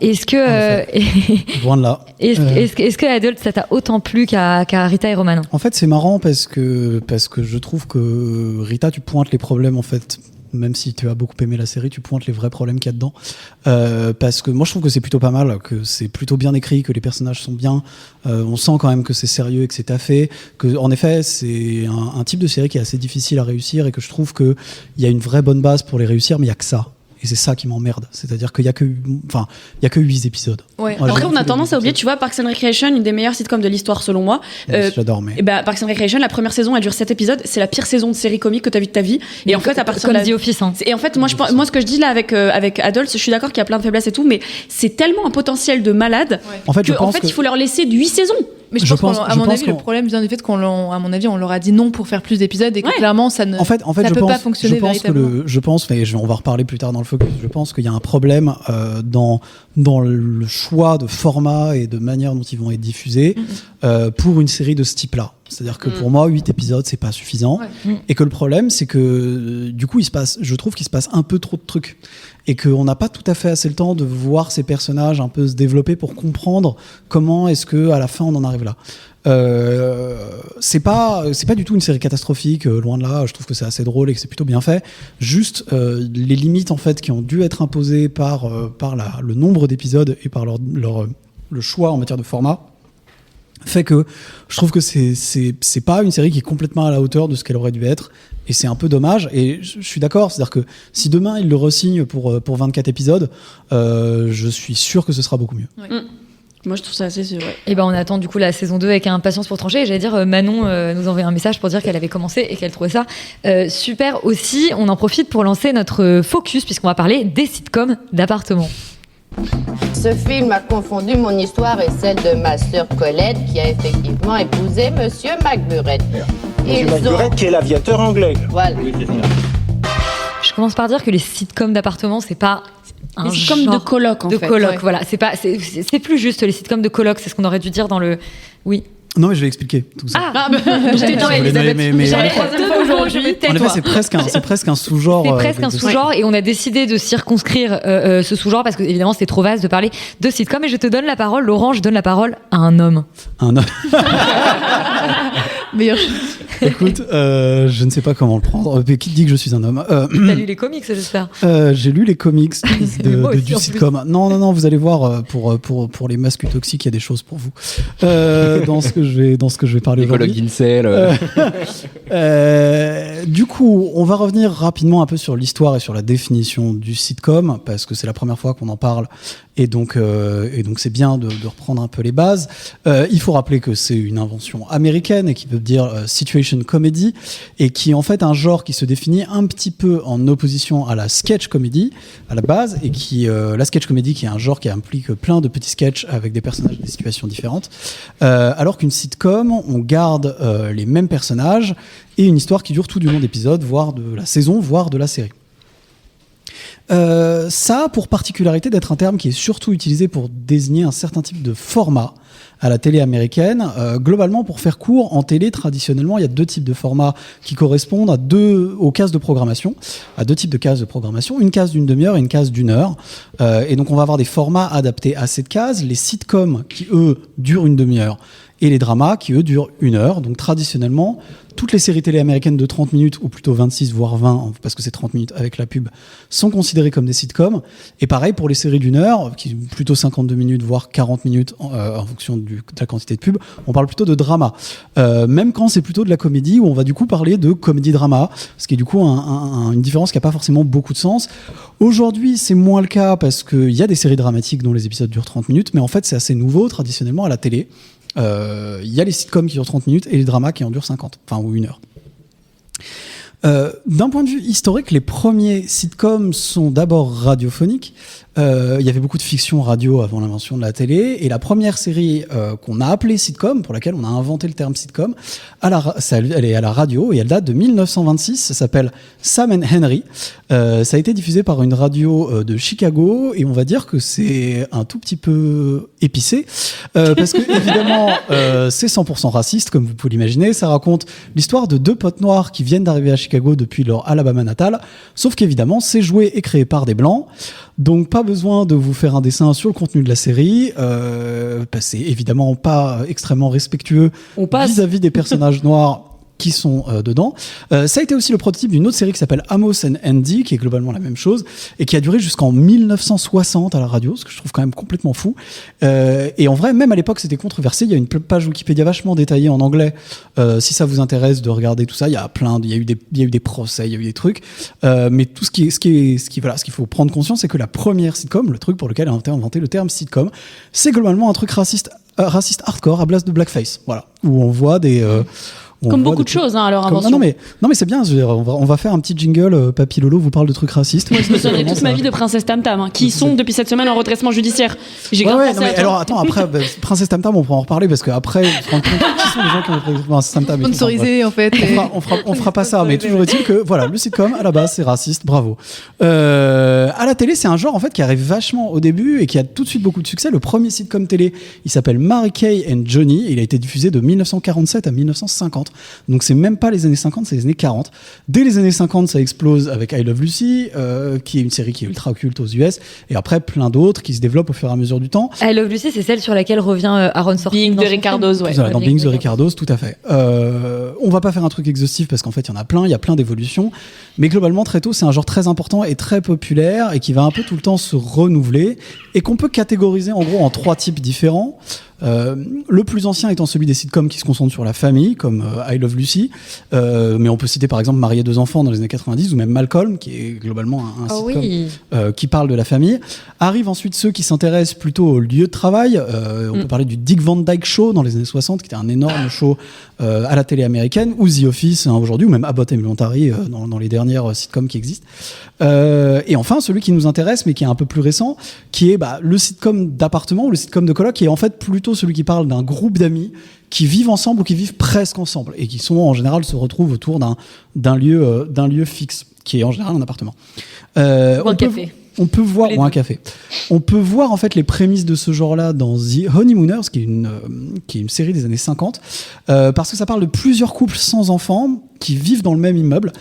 Est-ce que loin de là. Est-ce que Adult ça t'a autant plu qu'à Rita et Roman? En fait, c'est marrant parce que je trouve que Rita, tu pointes les problèmes en fait. Même si tu as beaucoup aimé la série, tu pointes les vrais problèmes qu'il y a dedans. Parce que moi, je trouve que c'est plutôt pas mal, que c'est plutôt bien écrit, que les personnages sont bien. On sent quand même que c'est sérieux et que c'est taffé. Que, en effet, c'est un type de série qui est assez difficile à réussir, et que je trouve qu'il y a une vraie bonne base pour les réussir, mais il n'y a que ça. Et c'est ça qui m'emmerde. C'est-à-dire qu'il y a que 8 épisodes. Ouais. Après, on a tendance à oublier, tu vois, Parks and Recreation, une des meilleures sitcoms de l'histoire selon moi. J'adore, mais. Parks and Recreation, la première saison, elle dure 7 épisodes. C'est la pire saison de série comique que t'as vue de ta vie. Et en fait, à partir de The Office. Hein. Et en fait, moi, ce que je dis là avec Adults, je suis d'accord qu'il y a plein de faiblesses et tout, mais c'est tellement un potentiel de malade. Ouais. En fait, il faut leur laisser 8 saisons. Mais je pense qu'à mon avis, le problème vient du fait à mon avis, on leur a dit non pour faire plus d'épisodes, et que clairement, ça ne peut pas fonctionner véritablement. Je pense, mais on va reparler plus tard dans le focus, je pense qu'il y a un problème dans le choix de format et de manière dont ils vont être diffusés pour une série de ce type-là. C'est-à-dire que pour moi, 8 épisodes, c'est pas suffisant. Ouais. Et que le problème, c'est que du coup, je trouve qu'il se passe un peu trop de trucs. Et qu'on n'a pas tout à fait assez le temps de voir ces personnages un peu se développer pour comprendre comment est-ce que à la fin on en arrive là. C'est pas du tout une série catastrophique, loin de là. Je trouve que c'est assez drôle et que c'est plutôt bien fait. Juste les limites en fait qui ont dû être imposées par le nombre d'épisodes et par le choix en matière de format fait que je trouve que c'est pas une série qui est complètement à la hauteur de ce qu'elle aurait dû être, et c'est un peu dommage. Et je suis d'accord, c'est-à-dire que si demain ils le re-signent pour 24 épisodes, je suis sûr que ce sera beaucoup mieux. Ouais. Moi, je trouve ça assez sûr. Ouais. Et on attend du coup la saison 2 avec impatience pour trancher. Et j'allais dire, Manon nous envoie un message pour dire qu'elle avait commencé et qu'elle trouvait ça super aussi. On en profite pour lancer notre focus, puisqu'on va parler des sitcoms d'appartement. Ce film a confondu mon histoire et celle de ma sœur Colette, qui a effectivement épousé Monsieur McBurett. Monsieur McBurett, qui est l'aviateur anglais. Voilà. Je commence par dire que les sitcoms d'appartement, c'est pas un sitcoms genre de coloc, en fait. De coloc, ouais. voilà. C'est plus juste les sitcoms de coloc, c'est ce qu'on aurait dû dire dans le... Oui. Non, mais je vais expliquer tout ça. Je t'ai dit, Elisabeth. mais J'avais la troisième fois aujourd'hui. En effet, c'est presque un sous-genre. C'est presque un sous-genre et on a décidé de circonscrire ce sous-genre parce que évidemment c'est trop vaste de parler de sitcom. Et je te donne la parole, Laurent, je donne la parole à un homme. Un homme. Meilleur. Écoute, je ne sais pas comment le prendre. Qui dit que je suis un homme T'as lu les comics, j'espère. J'ai lu les comics du en sitcom. Non, vous allez voir pour les masques toxiques, il y a des choses pour vous dans ce que je vais parler aujourd'hui. Incel. Du coup, on va revenir rapidement un peu sur l'histoire et sur la définition du sitcom parce que c'est la première fois qu'on en parle et donc c'est bien de reprendre un peu les bases. Il faut rappeler que c'est une invention américaine et qui veut dire situation comedy et qui est en fait un genre qui se définit un petit peu en opposition à la sketch comedy à la base et qui la sketch comedy qui est un genre qui implique plein de petits sketchs avec des personnages et des situations différentes alors qu'une sitcom on garde les mêmes personnages et une histoire qui dure tout du long d'épisodes voire de la saison voire de la série. Ça a pour particularité d'être un terme qui est surtout utilisé pour désigner un certain type de format à la télé américaine. Globalement, pour faire court, en télé, traditionnellement, il y a deux types de formats qui correspondent aux cases de programmation, à deux types de cases de programmation, une case d'une demi-heure et une case d'une heure. Et donc, on va avoir des formats adaptés à cette case, les sitcoms qui, eux, durent une demi-heure et les dramas qui, eux, durent une heure. Donc, traditionnellement, toutes les séries télé américaines de 30 minutes, ou plutôt 26, voire 20, parce que c'est 30 minutes avec la pub, sont considérées comme des sitcoms. Et pareil pour les séries d'une heure, qui sont plutôt 52 minutes, voire 40 minutes, en fonction de la quantité de pub, on parle plutôt de drama. Même quand c'est plutôt de la comédie, où on va du coup parler de comédie-drama, ce qui est du coup une différence qui n'a pas forcément beaucoup de sens. Aujourd'hui, c'est moins le cas, parce qu'il y a des séries dramatiques dont les épisodes durent 30 minutes, mais en fait, c'est assez nouveau, traditionnellement, à la télé. Il y a les sitcoms qui durent 30 minutes et les dramas qui en durent 50, ou une heure. D'un point de vue historique, les premiers sitcoms sont d'abord radiophoniques. Il y avait beaucoup de fiction radio avant l'invention de la télé, et la première série qu'on a appelée sitcom, pour laquelle on a inventé le terme sitcom, elle est à la radio et elle date de 1926. Ça s'appelle Sam and Henry. Ça a été diffusé par une radio de Chicago et on va dire que c'est un tout petit peu épicé parce que évidemment c'est 100% raciste comme vous pouvez l'imaginer. Ça raconte l'histoire de deux potes noirs qui viennent d'arriver à Chicago depuis leur Alabama natal, sauf qu'évidemment c'est joué et créé par des blancs. Donc pas besoin de vous faire un dessin sur le contenu de la série, c'est évidemment pas extrêmement respectueux vis-à-vis des personnages noirs qui sont dedans. Ça a été aussi le prototype d'une autre série qui s'appelle Amos and Andy, qui est globalement la même chose, et qui a duré jusqu'en 1960 à la radio, ce que je trouve quand même complètement fou. Et en vrai, même à l'époque, c'était controversé. Il y a une page Wikipédia vachement détaillée en anglais. Si ça vous intéresse de regarder tout ça, il y a eu des procès, il y a eu des trucs. Mais tout ce qu'il faut prendre conscience, c'est que la première sitcom, le truc pour lequel a été inventé le terme sitcom, c'est globalement un truc raciste hardcore à base de blackface. Voilà, où on voit des comme beaucoup de choses, alors invention. Non mais c'est bien. On va faire un petit jingle. Papy Lolo vous parle de trucs racistes. Moi, je me souviens toute ma vie de Princesse Tam Tam, qui sont depuis cette semaine en redressement judiciaire. J'ai grave pensé à toi. Alors attends, après Princesse Tam Tam, on pourra en reparler parce qu'après, on se rend compte qui sont les gens qui ont pris Princesse Tam Tam. Sponsorisé en fait. On fera pas ça, mais toujours est-il que voilà, le sitcom à la base c'est raciste. Bravo. À la télé, c'est un genre en fait qui arrive vachement au début et qui a tout de suite beaucoup de succès. Le premier sitcom télé, il s'appelle Mary Kay and Johnny. Il a été diffusé de 1947 à 1950. Donc c'est même pas les années 50, c'est les années 40. Dès les années 50, ça explose avec I Love Lucy, qui est une série qui est ultra culte aux US, et après plein d'autres qui se développent au fur et à mesure du temps. I Love Lucy, c'est celle sur laquelle revient Aaron Sorkin. Bing de Ricardo's, ouais. Dans Bing de Ricardo's, tout à fait. On va pas faire un truc exhaustif parce qu'en fait, il y en a plein, il y a plein d'évolutions, mais globalement, très tôt, c'est un genre très important et très populaire et qui va un peu tout le temps se renouveler et qu'on peut catégoriser en gros en 3 types différents. Le plus ancien étant celui des sitcoms qui se concentrent sur la famille, comme I Love Lucy, mais on peut citer par exemple Marié 2 enfants dans les années 90, ou même Malcolm, qui est globalement un sitcom qui parle de la famille. Arrivent ensuite ceux qui s'intéressent plutôt au lieu de travail. On peut parler du Dick Van Dyke Show dans les années 60, qui était un énorme show à la télé américaine, ou The Office aujourd'hui, ou même Abbott et Elementary dans les dernières sitcoms qui existent. Et enfin, celui qui nous intéresse, mais qui est un peu plus récent, qui est le sitcom d'appartement ou le sitcom de coloc est en fait plutôt celui qui parle d'un groupe d'amis qui vivent ensemble ou qui vivent presque ensemble et qui sont en général se retrouvent autour d'un lieu fixe qui est en général un appartement. Ou un café. On peut voir un café. On peut voir en fait les prémices de ce genre-là dans The Honeymooners, qui est une série des années 50, parce que ça parle de plusieurs couples sans enfants qui vivent dans le même immeuble.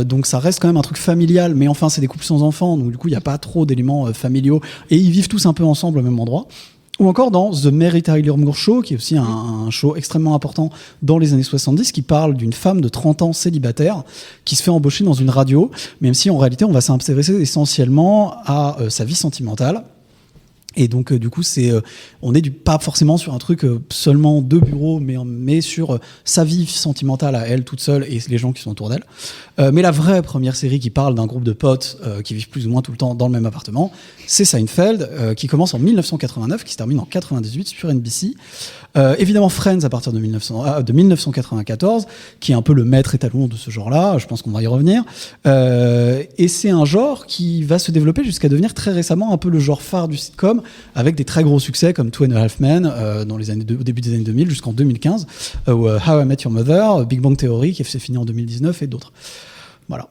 Donc ça reste quand même un truc familial, mais enfin c'est des couples sans enfants, donc du coup il n'y a pas trop d'éléments familiaux et ils vivent tous un peu ensemble au même endroit. Ou encore dans The Mary Tyler Moore Show, qui est aussi un show extrêmement important dans les années 70, qui parle d'une femme de 30 ans célibataire qui se fait embaucher dans une radio, même si en réalité on va s'intéresser essentiellement à sa vie sentimentale. Et donc du coup on est pas forcément sur un truc seulement de bureau, mais sur sa vie sentimentale à elle toute seule et les gens qui sont autour d'elle. Mais la vraie première série qui parle d'un groupe de potes qui vivent plus ou moins tout le temps dans le même appartement, c'est Seinfeld, qui commence en 1989, qui se termine en 98 sur NBC. Évidemment Friends à partir de 1994, qui est un peu le maître étalon de ce genre-là, je pense qu'on va y revenir. Et c'est un genre qui va se développer jusqu'à devenir très récemment un peu le genre phare du sitcom, avec des très gros succès comme Two and a Half Men au début des années 2000 jusqu'en 2015, ou How I Met Your Mother, Big Bang Theory qui s'est fini en 2019 et d'autres. Voilà.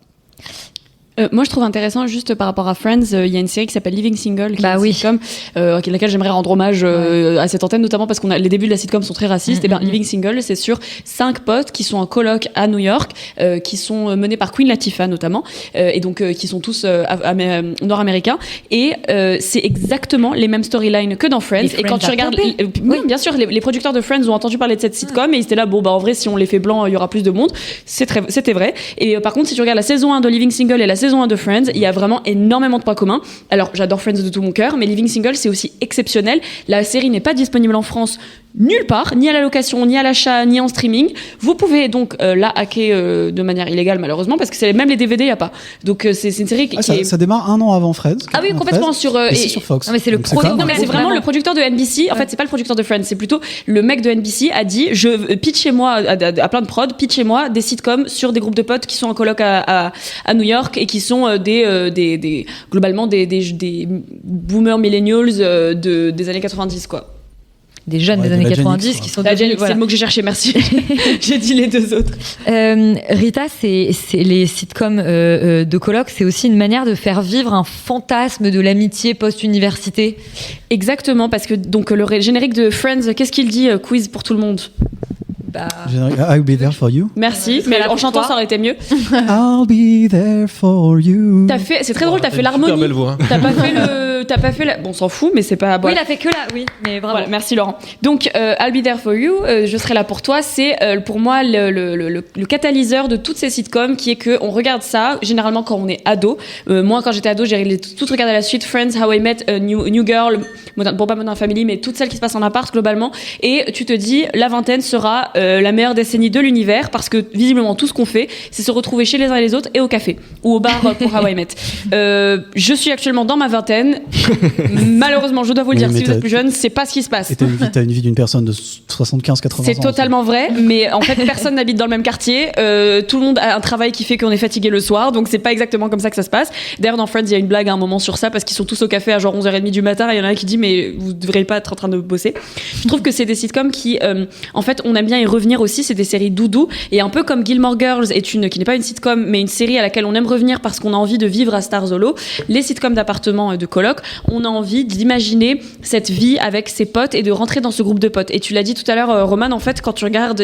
Moi, je trouve intéressant, juste par rapport à Friends, il y a une série qui s'appelle Living Single, qui est une sitcom, laquelle j'aimerais rendre hommage à cette antenne, notamment parce les débuts de la sitcom sont très racistes. Living Single, c'est sur 5 potes qui sont en coloc à New York, qui sont menés par Queen Latifah notamment, et donc qui sont tous nord-américains. Et c'est exactement les mêmes storylines que dans Friends. Et quand tu regardes, oui, bien sûr, les producteurs de Friends ont entendu parler de cette sitcom et ils étaient là, en vrai, si on les fait blancs, il y aura plus de monde. C'était vrai. Et par contre, si tu regardes la saison 1 de Living Single et la saison 1 de Friends, il y a vraiment énormément de points communs. Alors, j'adore Friends de tout mon cœur, mais Living Single, c'est aussi exceptionnel. La série n'est pas disponible en France nulle part, ni à la location, ni à l'achat, ni en streaming. Vous pouvez donc la hacker de manière illégale, malheureusement, parce que même les DVD, il n'y a pas. Donc, c'est une série qui ça démarre un an avant Friends. Ah oui, complètement. Et c'est sur Fox. Non, mais c'est c'est vraiment le producteur de NBC. En fait, c'est pas le producteur de Friends, c'est plutôt le mec de NBC a dit, pitchez-moi à plein de prod, pitchez-moi des sitcoms sur des groupes de potes qui sont en coloc à New York et qui sont globalement des boomers millennials des années 90, quoi. Des jeunes des années 90 qui sont c'est le mot que j'ai cherché, merci. J'ai dit les deux autres. Rita, c'est les sitcoms de coloc, c'est aussi une manière de faire vivre un fantasme de l'amitié post-université. Exactement, parce que donc le générique de Friends, qu'est-ce qu'il dit, quiz pour tout le monde? I'll be there for you. Merci, mais en chantant ça aurait été mieux. I'll be there for you. C'est très drôle, t'as fait l'harmonie. Super belle voix. T'as pas fait bon, on s'en fout, mais c'est pas. Oui, il a fait que là, oui, mais bravo. Voilà, merci Laurent. Donc, I'll be there for you, je serai là pour toi. C'est pour moi le catalyseur de toutes ces sitcoms, qui est que on regarde ça généralement quand on est ado. Moi, quand j'étais ado, j'ai tout regardé à la suite. Friends, How I Met a New Girl, bon pas Modern Family, mais toutes celles qui se passent en appart globalement. Et tu te dis, la vingtaine sera la meilleure décennie de l'univers, parce que visiblement tout ce qu'on fait, c'est se retrouver chez les uns et les autres et au café ou au bar pour How I Met. Je suis actuellement dans ma vingtaine. Malheureusement, je dois vous le dire, si vous êtes plus jeune, c'est pas ce qui se passe. Et t'as une vie d'une personne de 75-80 ans. C'est totalement vrai, mais en fait, personne n'habite dans le même quartier. Tout le monde a un travail qui fait qu'on est fatigué le soir, donc c'est pas exactement comme ça que ça se passe. D'ailleurs, dans Friends, il y a une blague à un moment sur ça, parce qu'ils sont tous au café à genre 11h30 du matin, et il y en a un qui dit, mais vous devriez pas être en train de bosser. Je trouve que c'est des sitcoms qui, en fait, on aime bien y revenir aussi. C'est des séries doudou, et un peu comme Gilmore Girls qui n'est pas une sitcom, mais une série à laquelle on aime revenir parce qu'on a envie de vivre à Stars Hollow. Les sitcoms d'appartement et de coloc, on a envie d'imaginer cette vie avec ses potes et de rentrer dans ce groupe de potes. Et tu l'as dit tout à l'heure, Roman, en fait, quand tu regardes,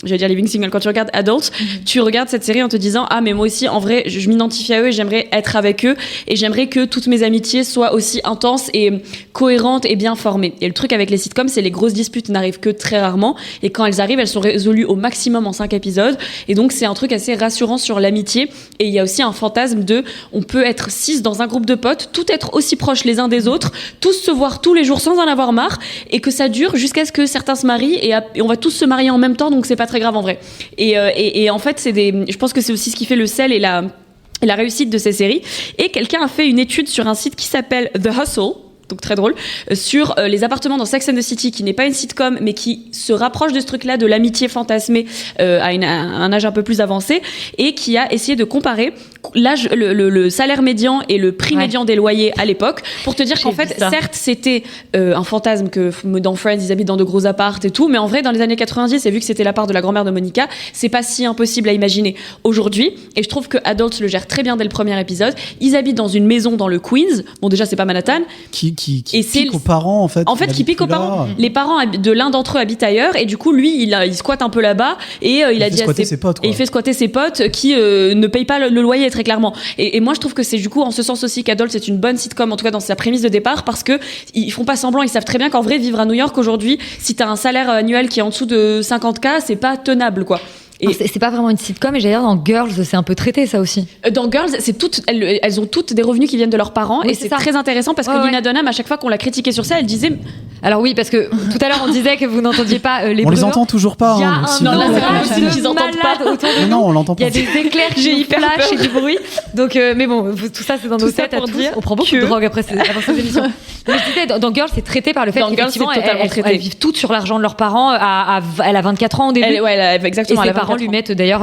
j'allais dire Living Single, quand tu regardes Adults, tu regardes cette série en te disant, ah, mais moi aussi, en vrai, je m'identifie à eux et j'aimerais être avec eux, et j'aimerais que toutes mes amitiés soient aussi intenses et cohérentes et bien formées. Et le truc avec les sitcoms, c'est les grosses disputes n'arrivent que très rarement, et quand elles arrivent, elles sont résolues au maximum en 5 épisodes, et donc c'est un truc assez rassurant sur l'amitié. Et il y a aussi un fantasme de, on peut être 6 dans un groupe de potes, tout être aussi proches les uns des autres, tous se voir tous les jours sans en avoir marre, et que ça dure jusqu'à ce que certains se marient, et on va tous se marier en même temps, donc c'est pas très grave en vrai. Et en fait, je pense que c'est aussi ce qui fait le sel et la réussite de ces séries. Et quelqu'un a fait une étude sur un site qui s'appelle The Hustle, donc très drôle, sur les appartements dans Sex and the City, qui n'est pas une sitcom, mais qui se rapproche de ce truc-là, de l'amitié fantasmée à un âge un peu plus avancé, et qui a essayé de comparer l'âge, le salaire médian et le prix médian des loyers à l'époque, pour te dire qu'en fait, certes, c'était un fantasme que dans Friends, ils habitent dans de gros appartes et tout, mais en vrai, dans les années 90, et vu que c'était la part de la grand-mère de Monica, c'est pas si impossible à imaginer aujourd'hui. Et je trouve que Adults le gère très bien dès le premier épisode. Ils habitent dans une maison dans le Queens. Bon, déjà, c'est pas Manhattan. Qui pique aux parents, en fait. En fait, qui pique aux parents. Les parents de l'un d'entre eux habitent ailleurs, et du coup, lui, il squatte un peu là-bas, et il a dit à ses potes, il fait squatter ses potes qui ne payent pas le loyer, très clairement. Et moi, je trouve que c'est du coup en ce sens aussi qu'Adults c'est une bonne sitcom, en tout cas dans sa prémisse de départ, parce que ils font pas semblant, ils savent très bien qu'en vrai, vivre à New York aujourd'hui, si t'as un salaire annuel qui est en dessous de 50K, c'est pas tenable, quoi. Et c'est pas vraiment une sitcom, et j'allais dire, dans Girls, c'est un peu traité, ça aussi. Dans Girls, elles ont toutes des revenus qui viennent de leurs parents, et c'est très intéressant parce que Lena Dunham, à chaque fois qu'on l'a critiquée sur ça, elle disait. Alors oui, parce que tout à l'heure on disait que vous n'entendiez pas les. On les entend toujours pas. Il y a un qu'ils entendent pas autour de nous. Non, on l'entend pas. Il y a des éclairs qui flashent et du bruit. Donc, mais bon, tout ça c'est dans nos têtes à tous. On prend beaucoup de drogue après ces émissions. Mais je disais, dans Girls, c'est traité par le fait qu'effectivement elles vivent toutes sur l'argent de leurs parents. Elle a 24 ans au début. Exactement. Et ses parents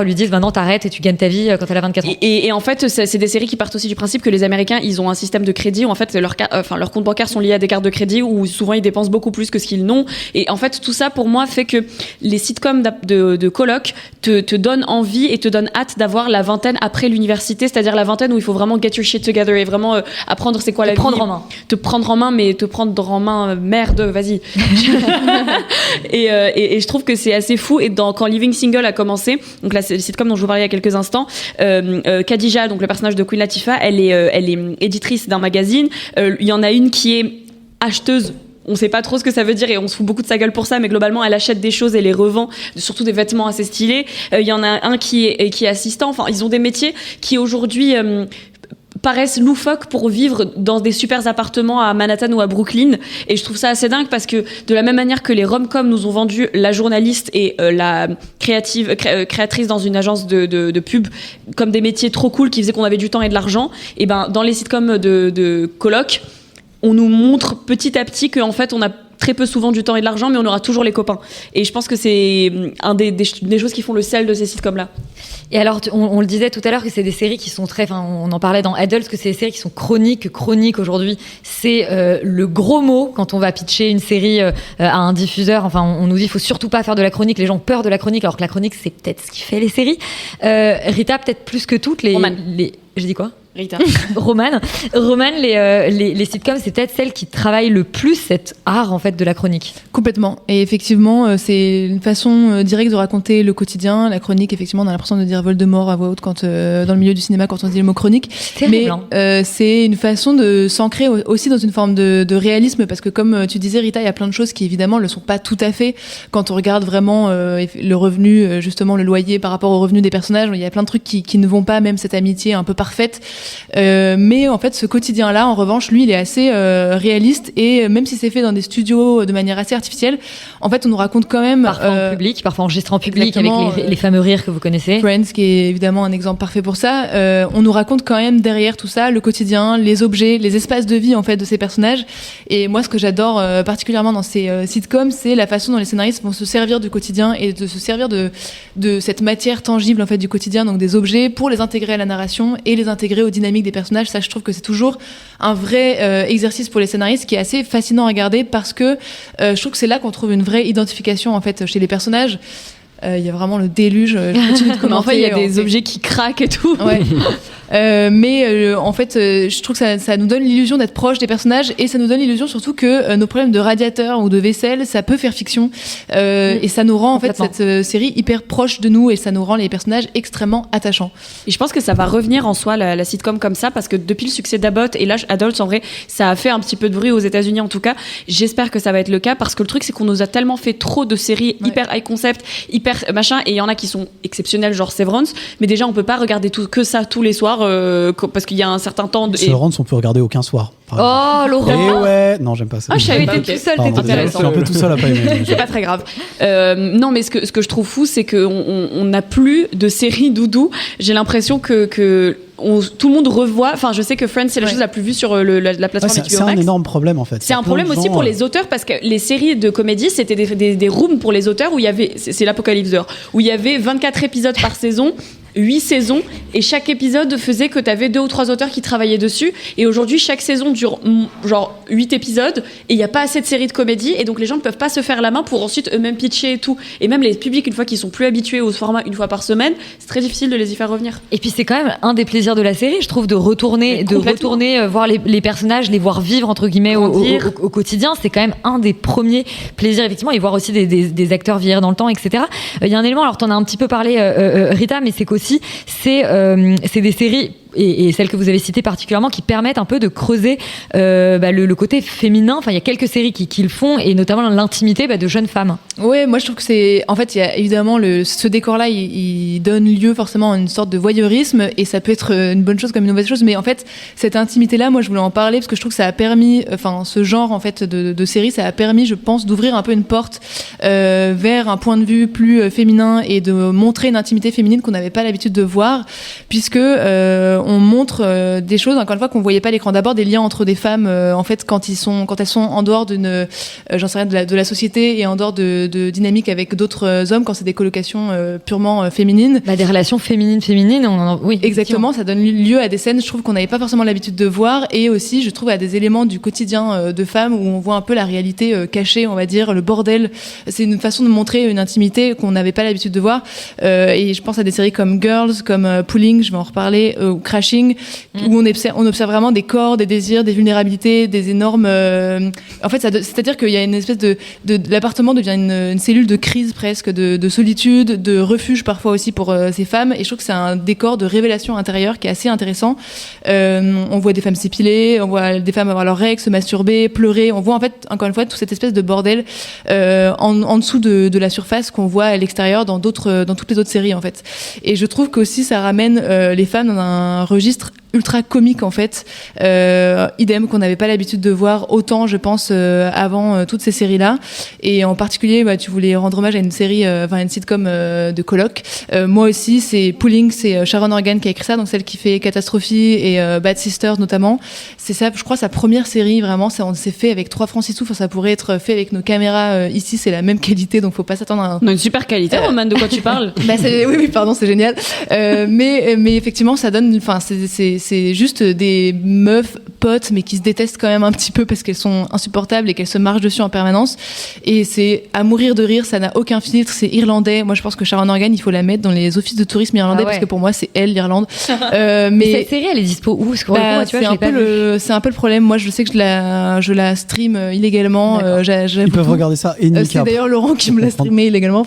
lui disent maintenant t'arrêtes et tu gagnes ta vie quand elle a 24 ans. Et en fait, c'est des séries qui partent aussi du principe que les Américains, ils ont un système de crédit où en fait leurs comptes bancaires sont liés à des cartes de crédit où souvent ils dépensent beaucoup plus que ce qu'ils n'ont. Et en fait, tout ça pour moi fait que les sitcoms de coloc te donnent envie et te donnent hâte d'avoir la vingtaine après l'université, c'est-à-dire la vingtaine où il faut vraiment get your shit together et vraiment apprendre c'est quoi la vie. Te prendre en main, mais te prendre en main, merde, vas-y. et je trouve que c'est assez fou. Et quand Living Single a commencé, donc là, c'est le sitcom dont je vous parlais il y a quelques instants, Khadija, donc le personnage de Queen Latifah, elle est éditrice d'un magazine. Il y en a une qui est acheteuse. On sait pas trop ce que ça veut dire et on se fout beaucoup de sa gueule pour ça, mais globalement, elle achète des choses et les revend, surtout des vêtements assez stylés. Il y en a un qui est assistant. Enfin, ils ont des métiers qui aujourd'hui paraissent loufoques pour vivre dans des super appartements à Manhattan ou à Brooklyn, et je trouve ça assez dingue parce que de la même manière que les rom-coms nous ont vendu la journaliste et la créatrice dans une agence de pub comme des métiers trop cool qui faisaient qu'on avait du temps et de l'argent, et ben dans les sitcoms de coloc, on nous montre petit à petit qu'en fait on a très peu souvent du temps et de l'argent, mais on aura toujours les copains. Et je pense que c'est un des choses qui font le sel de ces sitcoms-là. Et alors, on le disait tout à l'heure que c'est des séries qui sont on en parlait dans Adults, que c'est des séries qui sont chroniques aujourd'hui. C'est le gros mot quand on va pitcher une série à un diffuseur. Enfin, on nous dit il faut surtout pas faire de la chronique. Les gens ont peur de la chronique, alors que la chronique, c'est peut-être ce qui fait les séries. Rita, peut-être plus que toutes les... J'ai dit quoi ? Rita. Roman, les sitcoms, c'est peut-être celles qui travaillent le plus cet art en fait de la chronique. Complètement. Et effectivement, c'est une façon directe de raconter le quotidien. La chronique, effectivement, on a l'impression de dire Voldemort à voix haute quand dans le milieu du cinéma quand on dit le mot chronique. Terrible, mais c'est une façon de s'ancrer aussi dans une forme de réalisme, parce que comme tu disais, Rita, il y a plein de choses qui évidemment le sont pas tout à fait. Quand on regarde vraiment le revenu, justement le loyer par rapport au revenu des personnages, il y a plein de trucs qui ne vont pas, même cette amitié un peu parfaite. Mais en fait, ce quotidien-là, en revanche, lui, il est assez réaliste, et même si c'est fait dans des studios de manière assez artificielle, en fait, on nous raconte quand même parfois en public, parfois enregistré en public avec les fameux rires que vous connaissez. Friends, qui est évidemment un exemple parfait pour ça. On nous raconte quand même derrière tout ça le quotidien, les objets, les espaces de vie en fait de ces personnages. Et moi, ce que j'adore particulièrement dans ces sitcoms, c'est la façon dont les scénaristes vont se servir du quotidien et de se servir de cette matière tangible en fait du quotidien, donc des objets, pour les intégrer à la narration et les intégrer aux dynamiques des personnages. Ça, je trouve que c'est toujours un vrai exercice pour les scénaristes qui est assez fascinant à regarder, parce que je trouve que c'est là qu'on trouve une vraie identification en fait chez les personnages. Il y a vraiment le déluge. Je continue de commenter. Enfin, il y a des objets qui craquent et tout. Ouais. Mais en fait, je trouve que ça nous donne l'illusion d'être proche des personnages, et ça nous donne l'illusion surtout que nos problèmes de radiateur ou de vaisselle, ça peut faire fiction. Et ça nous rend en fait cette série hyper proche de nous, et ça nous rend les personnages extrêmement attachants. Et je pense que ça va revenir en soi, la sitcom comme ça, parce que depuis le succès d'Abbott et l'âge Adults, en vrai, ça a fait un petit peu de bruit aux États-Unis en tout cas. J'espère que ça va être le cas, parce que le truc, c'est qu'on nous a tellement fait trop de séries hyper high concept, hyper machin, et il y en a qui sont exceptionnelles, genre Severance, mais déjà on peut pas regarder que ça tous les soirs, parce qu'il y a un certain temps. Severance, on peut regarder aucun soir. Oh, Laurent. Et ouais, non, j'aime pas ça. Ah, je savais que t'étais tout seul, t'es intéressant. Je suis un peu tout seul à pas aimer. C'est pas très grave. Non, mais ce que je trouve fou, c'est qu'on n'a plus de séries doudou. J'ai l'impression que tout le monde revoit. Enfin, je sais que Friends, c'est la chose la plus vue sur la plateforme HBO Max. C'est un énorme problème, en fait. C'est un problème aussi pour les auteurs, parce que les séries de comédie, c'était des rooms pour les auteurs où il y avait, c'est l'Apocalypse Heure, où il y avait 24 épisodes par saison. 8 saisons et chaque épisode faisait que t'avais 2 ou 3 auteurs qui travaillaient dessus, et aujourd'hui chaque saison dure genre 8 épisodes et il n'y a pas assez de séries de comédie, et donc les gens ne peuvent pas se faire la main pour ensuite eux-mêmes pitcher et tout, et même les publics, une fois qu'ils sont plus habitués au format une fois par semaine, c'est très difficile de les y faire revenir. Et puis c'est quand même un des plaisirs de la série, je trouve, de retourner voir les personnages, les voir vivre entre guillemets au quotidien. C'est quand même un des premiers plaisirs, effectivement, et voir aussi des acteurs vieillir dans le temps, etc. Il y a un élément, alors t'en as un petit peu parlé Rita, mais c'est qu'aussi c'est des séries, et celles que vous avez citées particulièrement, qui permettent un peu de creuser le côté féminin. Enfin, il y a quelques séries qui le font, et notamment l'intimité de jeunes femmes. Ouais, moi je trouve que c'est... En fait, il y a évidemment ce décor-là, il donne lieu forcément à une sorte de voyeurisme, et ça peut être une bonne chose comme une mauvaise chose, mais en fait, cette intimité-là, moi je voulais en parler parce que je trouve que ça a permis, ce genre en fait de série, ça a permis, je pense, d'ouvrir un peu une porte vers un point de vue plus féminin, et de montrer une intimité féminine qu'on n'avait pas l'habitude de voir, puisque on montre des choses, encore une fois, qu'on voyait pas à l'écran. D'abord, des liens entre des femmes, en fait, quand elles sont en dehors d'une, j'en sais rien, de la société, et en dehors de dynamique avec d'autres hommes, quand c'est des colocations purement féminines. Des relations féminines, oui. Exactement, ça donne lieu à des scènes, je trouve, qu'on n'avait pas forcément l'habitude de voir, et aussi, je trouve, à des éléments du quotidien de femmes, où on voit un peu la réalité cachée, on va dire, le bordel. C'est une façon de montrer une intimité qu'on n'avait pas l'habitude de voir, et je pense à des séries comme Girls, comme Pulling, je vais en reparler, ou Crashing, où on observe vraiment des corps, des désirs, des vulnérabilités, des énormes... En fait, c'est-à-dire qu'il y a une espèce l'appartement devient une cellule de crise presque, de solitude, de refuge parfois aussi pour ces femmes, et je trouve que c'est un décor de révélation intérieure qui est assez intéressant. On voit des femmes s'épiler, on voit des femmes avoir leurs règles, se masturber, pleurer, on voit en fait, encore une fois, toute cette espèce de bordel en dessous de la surface qu'on voit à l'extérieur dans toutes les autres séries en fait. Et je trouve qu'aussi ça ramène les femmes dans un registre ultra comique en fait, idem qu'on n'avait pas l'habitude de voir autant, je pense, avant toutes ces séries là. Et en particulier, tu voulais rendre hommage à une série, une sitcom de coloc. Moi aussi, c'est Pulling, c'est Sharon Horgan qui a écrit ça, donc celle qui fait Catastrophe et Bad Sisters notamment. C'est ça, je crois, sa première série vraiment. On s'est fait avec 3 francs 6 sous. Enfin, ça pourrait être fait avec nos caméras ici, c'est la même qualité, donc faut pas s'attendre à on a une super qualité, Roman, de quoi tu parles? Oui, pardon, c'est génial. Mais effectivement, ça donne, c'est juste des meufs potes, mais qui se détestent quand même un petit peu parce qu'elles sont insupportables et qu'elles se marchent dessus en permanence. Et c'est à mourir de rire, ça n'a aucun filtre, c'est irlandais. Moi, je pense que Sharon Horgan, il faut la mettre dans les offices de tourisme irlandais, parce que pour moi, c'est elle, l'Irlande. Mais cette série, elle est dispo où? C'est un peu le problème. Moi, je sais que je la stream illégalement. Ils peuvent regarder ça Anycap. C'est d'ailleurs Laurent qui me l'a streamé illégalement.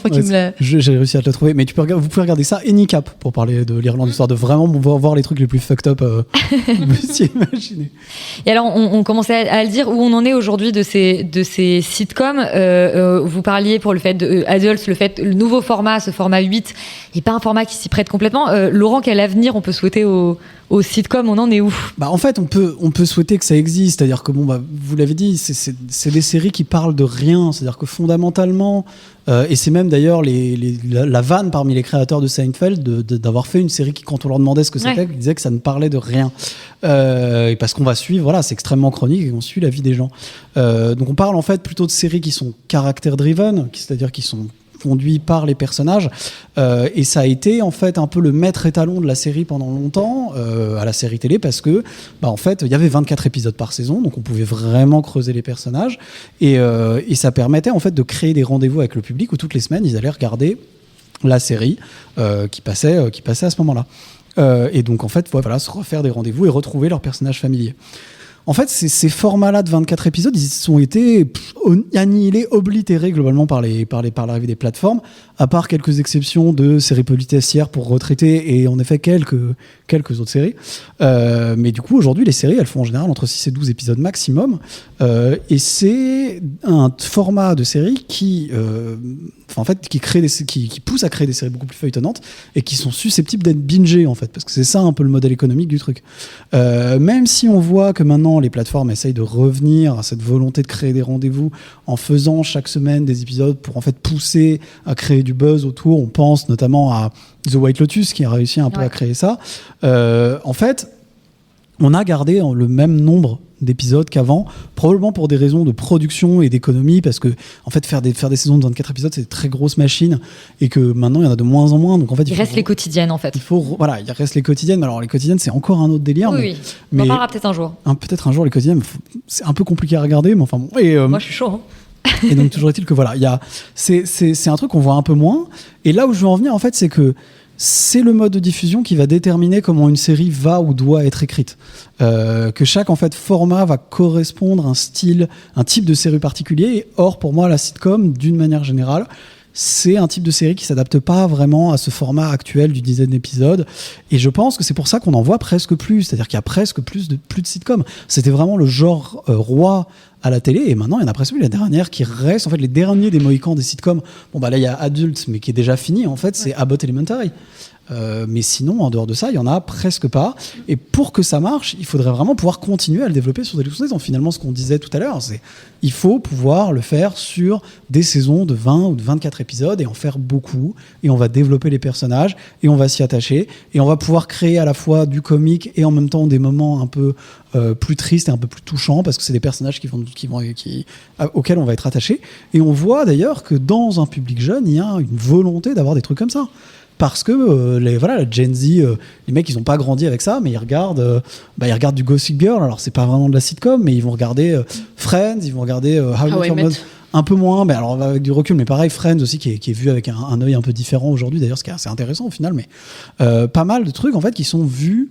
J'ai réussi à te le trouver. Mais vous pouvez regarder ça Anycap pour parler de l'Irlande, histoire de vraiment voir les trucs les plus fucked up. Vous imaginez. Et alors, on commençait à le dire, où on en est aujourd'hui de ces sitcoms. Vous parliez pour le fait de Adults, le nouveau format, ce format 8, il n'est pas un format qui s'y prête complètement. Laurent, quel avenir on peut souhaiter aux sitcoms? On en est où? En fait, on peut souhaiter que ça existe. C'est-à-dire que, vous l'avez dit, c'est des séries qui parlent de rien. C'est-à-dire que fondamentalement, et c'est même d'ailleurs la vanne parmi les créateurs de Seinfeld d'avoir fait une série qui, quand on leur demandait ce que c'était, ils disaient que ça ne parlait de rien. Et parce qu'on va suivre, c'est extrêmement chronique et on suit la vie des gens. Donc on parle en fait plutôt de séries qui sont caractère-driven, c'est-à-dire qui sont conduits par les personnages, et ça a été en fait un peu le maître étalon de la série pendant longtemps, à la série télé, parce que en fait il y avait 24 épisodes par saison, donc on pouvait vraiment creuser les personnages, et ça permettait en fait de créer des rendez-vous avec le public où toutes les semaines ils allaient regarder la série qui passait à ce moment-là, et donc en fait se refaire des rendez-vous et retrouver leurs personnages familiers. En fait, ces formats-là de 24 épisodes, ils ont été annihilés, oblitérés globalement par l'arrivée des plateformes, à part quelques exceptions de séries policières pour retraités et en effet quelques autres séries. Mais du coup, aujourd'hui, les séries, elles font en général entre 6 et 12 épisodes maximum. Et c'est un format de série qui pousse à créer des séries beaucoup plus feuilletonnantes et qui sont susceptibles d'être bingées, en fait, parce que c'est ça un peu le modèle économique du truc. Même si on voit que maintenant les plateformes essayent de revenir à cette volonté de créer des rendez-vous en faisant chaque semaine des épisodes pour en fait pousser à créer du buzz autour. On pense notamment à The White Lotus qui a réussi un peu à créer ça. En fait, on a gardé le même nombre d'épisodes qu'avant, probablement pour des raisons de production et d'économie, parce que en fait faire des saisons de 24 épisodes, c'est une très grosse machine, et que maintenant il y en a de moins en moins, donc en fait il reste les quotidiennes en fait. Il reste les quotidiennes, mais alors les quotidiennes c'est encore un autre délire. Oui, on en parlera peut-être un jour. Peut-être un jour les quotidiennes, c'est un peu compliqué à regarder, mais enfin bon. Moi je suis chaud. Et donc toujours est-il que voilà, c'est un truc qu'on voit un peu moins, et là où je veux en venir en fait, c'est que c'est le mode de diffusion qui va déterminer comment une série va ou doit être écrite. Que chaque en fait format va correspondre à un type de série particulier. Et or, pour moi, la sitcom, d'une manière générale, c'est un type de série qui s'adapte pas vraiment à ce format actuel du dizaine d'épisodes. Et je pense que c'est pour ça qu'on en voit presque plus. C'est-à-dire qu'il y a presque plus de sitcoms. C'était vraiment le genre roi à la télé, et maintenant il y en a presque plus. La dernière qui reste, en fait, les derniers des Mohicans des sitcoms, là il y a Adult, mais qui est déjà fini, en fait, c'est Abbott Elementary. Mais sinon, en dehors de ça, il y en a presque pas. Et pour que ça marche, il faudrait vraiment pouvoir continuer à le développer sur des saisons. Finalement, ce qu'on disait tout à l'heure, c'est il faut pouvoir le faire sur des saisons de 20 ou de 24 épisodes et en faire beaucoup. Et on va développer les personnages et on va s'y attacher. Et on va pouvoir créer à la fois du comique et en même temps des moments un peu plus tristes et un peu plus touchants, parce que c'est des personnages auxquels on va être attaché. Et on voit d'ailleurs que dans un public jeune, il y a une volonté d'avoir des trucs comme ça. Parce que la Gen Z, les mecs, ils n'ont pas grandi avec ça, mais ils regardent du Gossip Girl. Alors, c'est pas vraiment de la sitcom, mais ils vont regarder Friends, ils vont regarder How I Met Your Mother. Un peu moins, mais alors avec du recul, mais pareil, Friends aussi, qui est vu avec un œil un peu différent aujourd'hui, d'ailleurs, ce qui est assez intéressant au final, mais pas mal de trucs, en fait, qui sont vus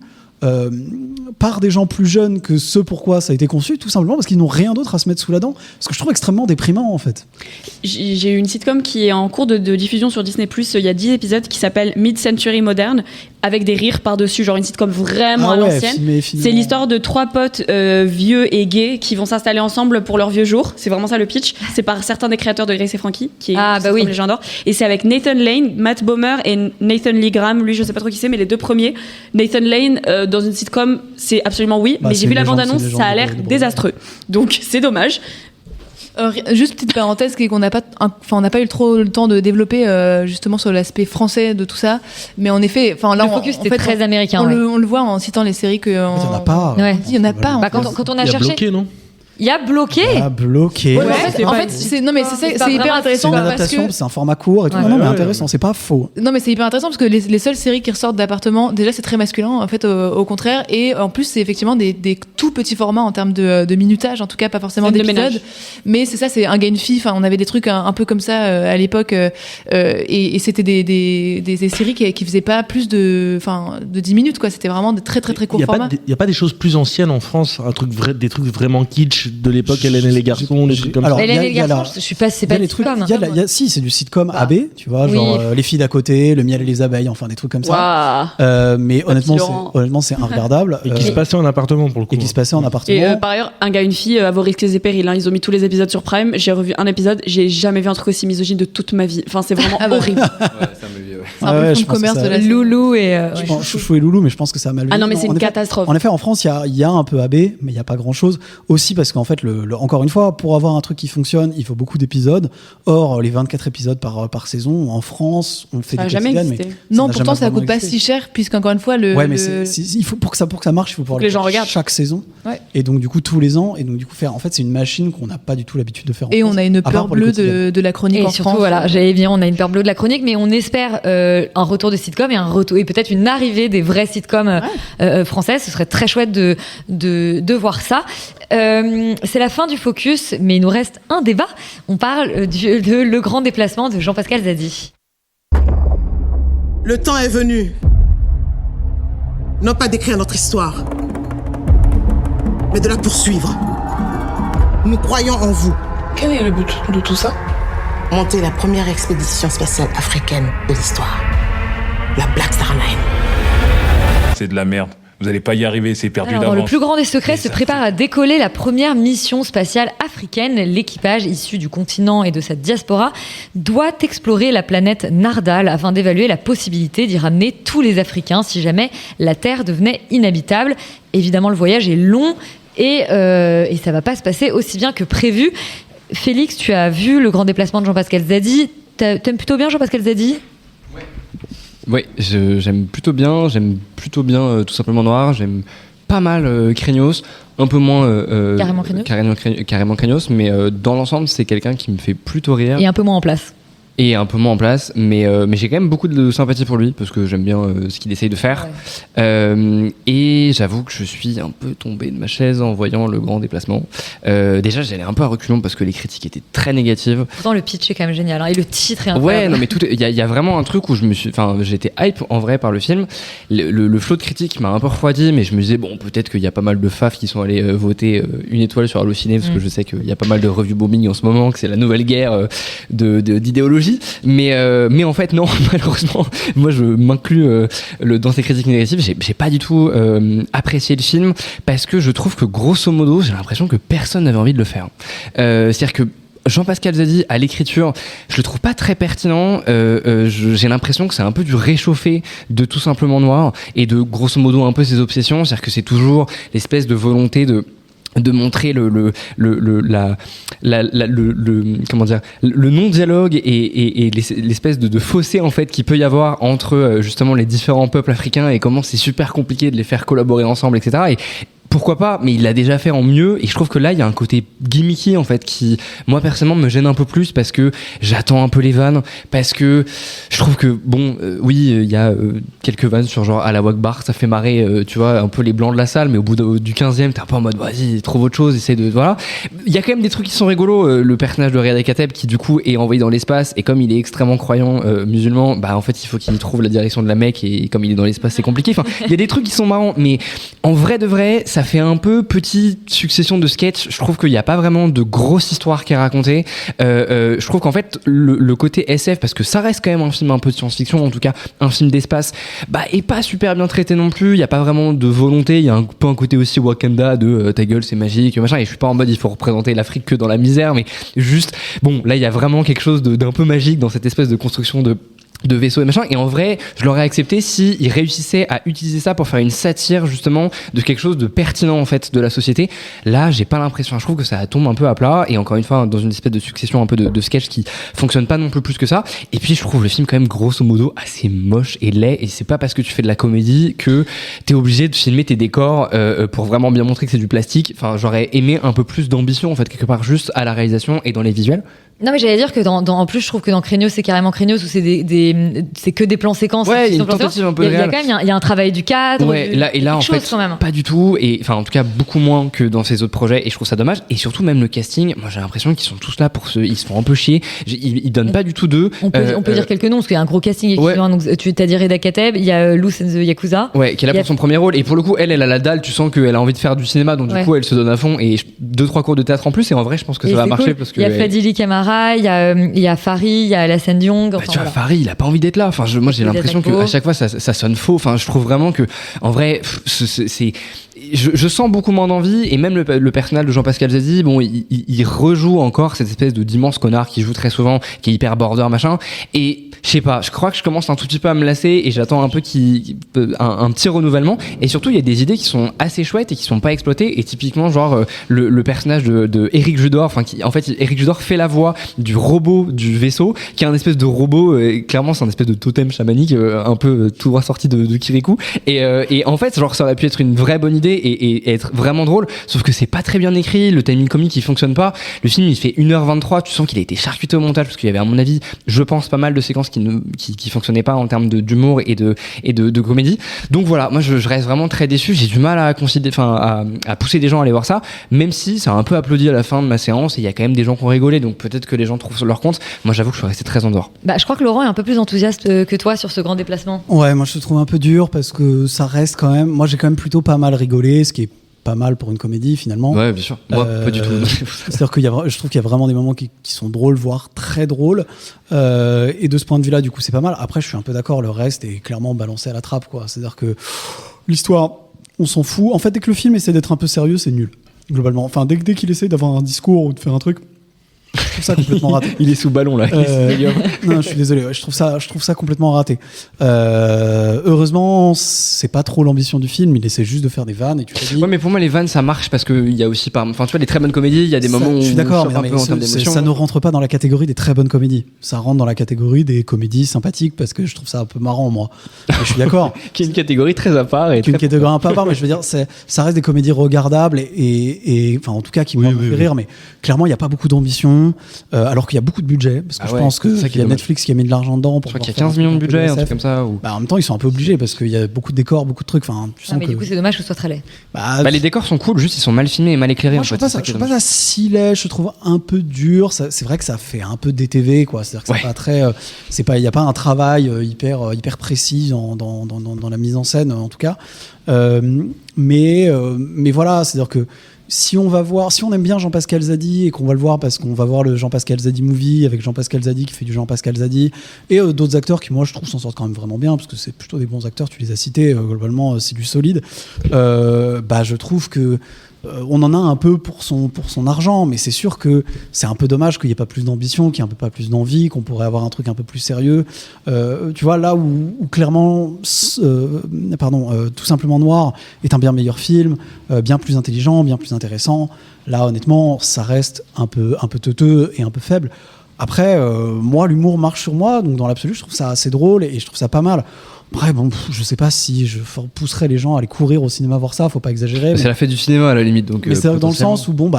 par des gens plus jeunes que ce pourquoi ça a été conçu, tout simplement parce qu'ils n'ont rien d'autre à se mettre sous la dent, ce que je trouve extrêmement déprimant en fait. J'ai une sitcom qui est en cours de diffusion sur Disney+, il y a 10 épisodes, qui s'appelle Mid-Century Modern, avec des rires par-dessus, genre une sitcom vraiment à l'ancienne. C'est l'histoire de 3 potes vieux et gays qui vont s'installer ensemble pour leurs vieux jours. C'est vraiment ça le pitch. C'est par certains des créateurs de Grace et Frankie, qui est comme les gens d'or. Et c'est avec Nathan Lane, Matt Bomer et Nathan Lee Graham. Lui, je sais pas trop qui c'est, mais les deux premiers. Nathan Lane, dans une sitcom, c'est absolument oui, mais j'ai vu la bande-annonce, ça a l'air désastreux. Donc c'est dommage. Juste petite parenthèse, qu'on n'a pas, on n'a pas eu trop le temps de développer justement sur l'aspect français de tout ça, mais en effet, là, le focus était très américain. On le voit en citant les séries que. Il y en a pas. Il y en a pas. Quand on a cherché. Bloqué, non? Il y a bloqué. Ouais, c'est hyper intéressant. C'est une adaptation, c'est un format court et tout. Non, mais intéressant, c'est pas faux. Non, mais c'est hyper intéressant parce que les seules séries qui ressortent d'appartements, déjà, c'est très masculin, en fait, au contraire. Et en plus, c'est effectivement des tout petits formats en termes de minutage, en tout cas, pas forcément d'épisodes. Mais c'est ça, c'est un gars, une fille. Enfin, on avait des trucs un peu comme ça à l'époque. Et c'était des séries qui faisaient pas plus de 10 minutes, quoi. C'était vraiment des très, très, très courts formats. Il n'y a pas des choses plus anciennes en France, des trucs vraiment kitsch de l'époque, Hélène et les garçons, des trucs comme ça. Hélène et les garçons, je suis pas, c'est pas des sitcoms. Si, c'est du sitcom AB, tu vois, genre Les filles d'à côté, Le miel et les abeilles, enfin des trucs comme ça. Mais honnêtement, c'est regardable. Et qui se passait en appartement pour le coup. Et qui se passait en appartement. Et par ailleurs, Un gars, une fille, à vos risques et périls, ils ont mis tous les épisodes sur Prime. J'ai revu un épisode, j'ai jamais vu un truc aussi misogyne de toute ma vie. Enfin, c'est vraiment horrible. C'est un peu le commerce de la Loulou et. Chouchou et Loulou, mais je pense que ça a mal vu. Ah non, mais c'est une catastrophe. En effet, en France, il y a un peu AB, mais il n'y a pas grand chose. Aussi parce qu'en fait, encore une fois, pour avoir un truc qui fonctionne, il faut beaucoup d'épisodes. Or, les 24 épisodes par saison, en France, on fait des quotidiennes. Non, pourtant, ça coûte pas si cher, puisqu'encore une fois, Ouais, mais il faut pour que ça marche, il faut pouvoir les gens regardent chaque saison. Et donc, du coup, tous les ans. Et donc, du coup, en fait, c'est une machine qu'on n'a pas du tout l'habitude de faire en France. Et on a une peur bleue de la chronique en France. Et surtout, voilà, j'allais bien, on a une peur bleue de la chronique, mais on espère un retour de sitcom et peut-être une arrivée des vraies sitcoms françaises. Ce serait très chouette de voir ça. C'est la fin du focus, mais il nous reste un débat. On parle de Le Grand Déplacement de Jean-Pascal Zadi. Le temps est venu, non pas d'écrire notre histoire, mais de la poursuivre. Nous croyons en vous. Quel est le but de tout ça? Monter la première expédition spatiale africaine de l'histoire. La Black Star Line. C'est de la merde. Vous n'allez pas y arriver, c'est perdu d'avance. Le plus grand des secrets se prépare à décoller la première mission spatiale africaine. L'équipage issu du continent et de sa diaspora doit explorer la planète Nardal afin d'évaluer la possibilité d'y ramener tous les Africains si jamais la Terre devenait inhabitable. Évidemment, le voyage est long et ça va pas se passer aussi bien que prévu. Félix, tu as vu Le Grand Déplacement de Jean-Pascal Zadi. T'aimes plutôt bien Jean-Pascal Zadi ? Oui, j'aime plutôt bien tout simplement Noir, j'aime pas mal craignos, un peu moins carrément craignos, mais dans l'ensemble, c'est quelqu'un qui me fait plutôt rire. Et un peu moins en place. Et un peu moins en place, mais j'ai quand même beaucoup de sympathie pour lui parce que j'aime bien ce qu'il essaye de faire. Et j'avoue que je suis un peu tombé de ma chaise en voyant Le Grand Déplacement. Déjà, j'allais un peu à reculons parce que les critiques étaient très négatives. Pourtant, le pitch est quand même génial, hein, et le titre est incroyable. Ouais, non, mais il y a vraiment un truc où j'étais hype en vrai par le film. Le flot de critiques m'a un peu refroidi, mais je me disais bon, peut-être qu'il y a pas mal de fafs qui sont allés voter une étoile sur Allociné parce que je sais qu'il y a pas mal de review bombing en ce moment, que c'est la nouvelle guerre d'idéologie. Mais en fait non, malheureusement moi je m'inclus dans ces critiques négatives. J'ai pas du tout apprécié le film parce que je trouve que grosso modo j'ai l'impression que personne n'avait envie de le faire. C'est-à-dire que Jean-Pascal Zadi à l'écriture, je le trouve pas très pertinent. J'ai l'impression que c'est un peu du réchauffé de Tout simplement noir et de grosso modo un peu ses obsessions. C'est-à-dire que c'est toujours l'espèce de volonté de montrer le non-dialogue et l'espèce de fossé en fait qu'il peut y avoir entre justement les différents peuples africains et comment c'est super compliqué de les faire collaborer ensemble, etc. Et pourquoi pas, mais il l'a déjà fait en mieux et je trouve que là il y a un côté gimmicky en fait qui moi personnellement me gêne un peu plus parce que j'attends un peu les vannes, parce que je trouve que bon oui il y a quelques vannes sur genre à la Wakbar, ça fait marrer tu vois un peu les blancs de la salle, mais au bout du 15e t'es un peu en mode vas-y trouve autre chose, essaie de voilà. Il y a quand même des trucs qui sont rigolos, le personnage de Riyad Kateb qui du coup est envoyé dans l'espace et comme il est extrêmement croyant musulman, bah en fait il faut qu'il trouve la direction de la Mecque et comme il est dans l'espace c'est compliqué. Enfin il y a des trucs qui sont marrants, mais en vrai de vrai ça fait un peu petite succession de sketchs. Je trouve qu'il n'y a pas vraiment de grosse histoire qui est racontée. Je trouve qu'en fait le côté SF, parce que ça reste quand même un film un peu de science-fiction, en tout cas un film d'espace, bah est pas super bien traité non plus. Il y a pas vraiment de volonté. Il y a un peu un côté aussi Wakanda de ta gueule c'est magique machin. Et je suis pas en mode il faut représenter l'Afrique que dans la misère, mais juste bon là il y a vraiment quelque chose d'un peu magique dans cette espèce de construction de vaisseaux et machin, et en vrai je l'aurais accepté si ils réussissaient à utiliser ça pour faire une satire justement de quelque chose de pertinent en fait de la société. Là j'ai pas l'impression, je trouve que ça tombe un peu à plat et encore une fois dans une espèce de succession un peu de sketchs qui fonctionne pas non plus que ça. Et puis je trouve le film quand même grosso modo assez moche et laid, et c'est pas parce que tu fais de la comédie que t'es obligé de filmer tes décors pour vraiment bien montrer que c'est du plastique. Enfin j'aurais aimé un peu plus d'ambition en fait quelque part juste à la réalisation et dans les visuels. Non mais j'allais dire que en plus je trouve que dans Craignos c'est carrément Craignos où c'est c'est que des plans séquences. Ouais, il y a une tentative un peu de réel. Il y a quand même il y a un travail du cadre. Ouais, là en fait pas du tout, et enfin en tout cas beaucoup moins que dans ces autres projets, et je trouve ça dommage. Et surtout même le casting, moi j'ai l'impression qu'ils sont tous là ils se font un peu chier. Ils donnent pas du tout d'eux. On peut dire quelques noms parce qu'il y a un gros casting. Ouais. Donc tu t'as dit Riyad Kateb, il y a Loose and the Yakuza. Ouais, qui est là pour son premier rôle, et pour le coup elle a la dalle, tu sens qu'elle a envie de faire du cinéma, donc du coup elle se donne à fond, et 2-3 cours de théâtre en plus, et en vrai je pense que ça va marcher parce que il y a Fadili Camara, il y a Fari, il y a Alassane Diong. Enfin, tu vois, Fari, il a pas envie d'être là. Enfin, moi, j'ai l'impression qu'à chaque fois, ça sonne faux. Enfin, je trouve vraiment que, en vrai, je sens beaucoup moins d'envie, et même le personnage de Jean-Pascal Zadi, bon, il rejoue encore cette espèce d'immense connard qui joue très souvent, qui est hyper border, machin. Et je sais pas, je crois que je commence un tout petit peu à me lasser, et j'attends un peu un petit renouvellement. Et surtout, il y a des idées qui sont assez chouettes et qui sont pas exploitées. Et typiquement, genre, le personnage de Éric Judor, enfin, en fait, Éric Judor fait la voix du robot du vaisseau, qui est un espèce de robot, clairement, c'est un espèce de totem chamanique, un peu tout droit sorti de Kirikou. Et en fait, genre, ça aurait pu être une vraie bonne idée et être vraiment drôle, sauf que c'est pas très bien écrit, le timing comique il fonctionne pas. Le film il fait 1h23, tu sens qu'il a été charcuté au montage parce qu'il y avait, à mon avis, je pense, pas mal de séquences qui fonctionnaient pas en termes d'humour et de comédie. Donc voilà, moi je reste vraiment très déçu. J'ai du mal à pousser des gens à aller voir ça, même si ça a un peu applaudi à la fin de ma séance, et il y a quand même des gens qui ont rigolé, donc peut-être que les gens trouvent leur compte. Moi j'avoue que je suis resté très en dehors. Bah, je crois que Laurent est un peu plus enthousiaste que toi sur ce grand déplacement. Ouais, moi je le trouve un peu dur parce que ça reste quand même, moi j'ai quand même plutôt pas mal rigolé, ce qui est pas mal pour une comédie finalement. Ouais, bien sûr. Moi, pas du tout. C'est-à-dire je trouve qu'il y a vraiment des moments qui sont drôles, voire très drôles. Et de ce point de vue-là, du coup, c'est pas mal. Après, je suis un peu d'accord, le reste est clairement balancé à la trappe, quoi. C'est-à-dire que l'histoire, on s'en fout. En fait, dès que le film essaie d'être un peu sérieux, c'est nul, globalement. Enfin, dès qu'il essaie d'avoir un discours ou de faire un truc, trouve ça complètement raté. Il est sous ballon là. Non, je suis désolé. Ouais, je trouve ça complètement raté. Heureusement, c'est pas trop l'ambition du film. Il essaie juste de faire des vannes et tu te dis. Ouais, mais pour moi les vannes ça marche parce que il y a aussi enfin tu vois des très bonnes comédies. Il y a des moments où je suis d'accord, mais ça ne hein. rentre pas dans la catégorie des très bonnes comédies. Ça rentre dans la catégorie des comédies sympathiques parce que je trouve ça un peu marrant moi. Mais je suis d'accord. Qui est une catégorie très à part une catégorie un peu à part, mais je veux dire ça reste des comédies regardables et enfin en tout cas qui me fait rire. Mais clairement il n'y a pas beaucoup d'ambition alors qu'il y a beaucoup de budget parce que je pense qu'il y a Netflix qui a mis de l'argent dedans. Je crois qu'il y a 15 millions de budget, un truc comme ça. En même temps ils sont un peu obligés parce qu'il y a beaucoup de décors, beaucoup de trucs. Enfin, mais du coup c'est dommage que ce soit très laid. Les décors sont cool, juste ils sont mal filmés et mal éclairés. Moi, je trouve pas ça si laid, je trouve un peu dur. C'est vrai que ça fait un peu DTV, quoi. C'est-à-dire que c'est pas très, il y a pas un travail hyper précis dans la mise en scène, en tout cas. Mais voilà, c'est-à-dire que si on aime bien Jean-Pascal Zadi et qu'on va le voir parce qu'on va voir le Jean-Pascal Zadi movie avec Jean-Pascal Zadi qui fait du Jean-Pascal Zadi et d'autres acteurs qui moi je trouve s'en sortent quand même vraiment bien parce que c'est plutôt des bons acteurs, tu les as cités, globalement c'est du solide. Je trouve que on en a un peu pour son argent, mais c'est sûr que c'est un peu dommage qu'il n'y ait pas plus d'ambition, qu'il n'y ait un peu pas plus d'envie, qu'on pourrait avoir un truc un peu plus sérieux. Tu vois, là où clairement, Tout simplement Noir est un bien meilleur film, bien plus intelligent, bien plus intéressant. Là, honnêtement, ça reste un peu teuteux et un peu faible. Après, moi, l'humour marche sur moi, donc dans l'absolu, je trouve ça assez drôle et je trouve ça pas mal. Après, je sais pas si je pousserais les gens à aller courir au cinéma voir ça, faut pas exagérer. C'est la fête du cinéma à la limite, donc. Mais c'est dans le sens où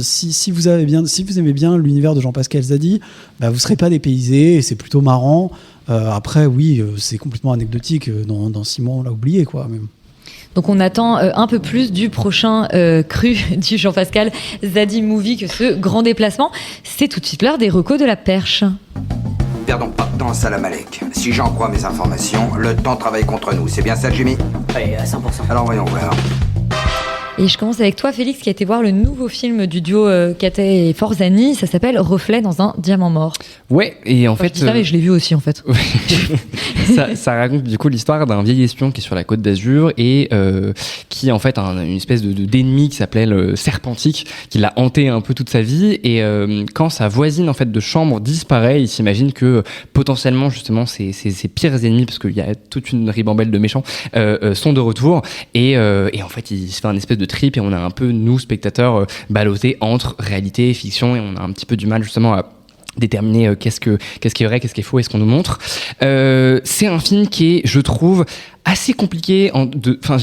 si vous aimez bien l'univers de Jean-Pascal Zadi, vous serez pas dépaysés et c'est plutôt marrant. Après, oui, c'est complètement anecdotique. Dans 6 mois, on l'a oublié, quoi. Même. Donc on attend un peu plus du prochain cru du Jean-Pascal Zadi movie que ce grand déplacement. C'est tout de suite l'heure des recos de la perche. Perdons pas de temps, Salam Alek. Si j'en crois mes informations, le temps travaille contre nous. C'est bien ça, Jimmy ? Oui, à 100%. Alors voyons voir. Et je commence avec toi, Félix, qui a été voir le nouveau film du duo Katé et Forzani. Ça s'appelle Reflet dans un diamant mort. Ouais, et en fait. Je dis ça, mais je l'ai vu aussi, en fait. ça raconte du coup l'histoire d'un vieil espion qui est sur la Côte d'Azur et qui en fait a une espèce d'ennemi qui s'appelait le Serpentique, qui l'a hanté un peu toute sa vie. Et quand sa voisine en fait de chambre disparaît, il s'imagine que potentiellement justement ses pires ennemis, parce qu'il y a toute une ribambelle de méchants, sont de retour. Et en fait, il se fait un espèce de trip et on a un peu, nous, spectateurs, ballottés entre réalité et fiction et on a un petit peu du mal justement à déterminer qu'est-ce qui est vrai, qu'est-ce qui est faux et ce qu'on nous montre. C'est un film qui est, je trouve, assez compliqué.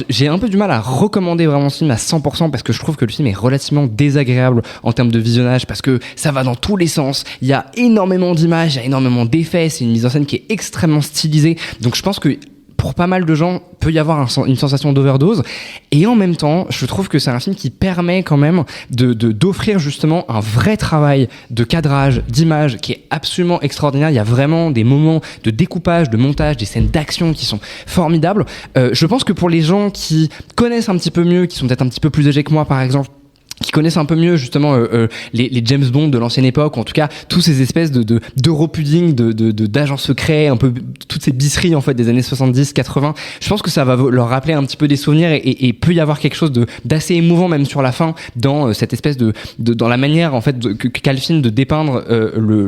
J'ai un peu du mal à recommander vraiment ce film à 100% parce que je trouve que le film est relativement désagréable en termes de visionnage parce que ça va dans tous les sens. Il y a énormément d'images, il y a énormément d'effets. C'est une mise en scène qui est extrêmement stylisée. Donc je pense que pour pas mal de gens, peut y avoir une sensation d'overdose. Et en même temps, je trouve que c'est un film qui permet quand même d'offrir justement un vrai travail de cadrage, d'image qui est absolument extraordinaire. Il y a vraiment des moments de découpage, de montage, des scènes d'action qui sont formidables. Je pense que pour les gens qui connaissent un petit peu mieux, qui sont peut-être un petit peu plus âgés que moi par exemple, qui connaissent un peu mieux justement les James Bond de l'ancienne époque, ou en tout cas tous ces espèces d'Europudding, d'agents secrets, un peu toutes ces bisseries en fait des années 70-80. Je pense que ça va leur rappeler un petit peu des souvenirs et peut y avoir quelque chose d'assez émouvant même sur la fin dans cette espèce dans la manière en fait qu'a le film de dépeindre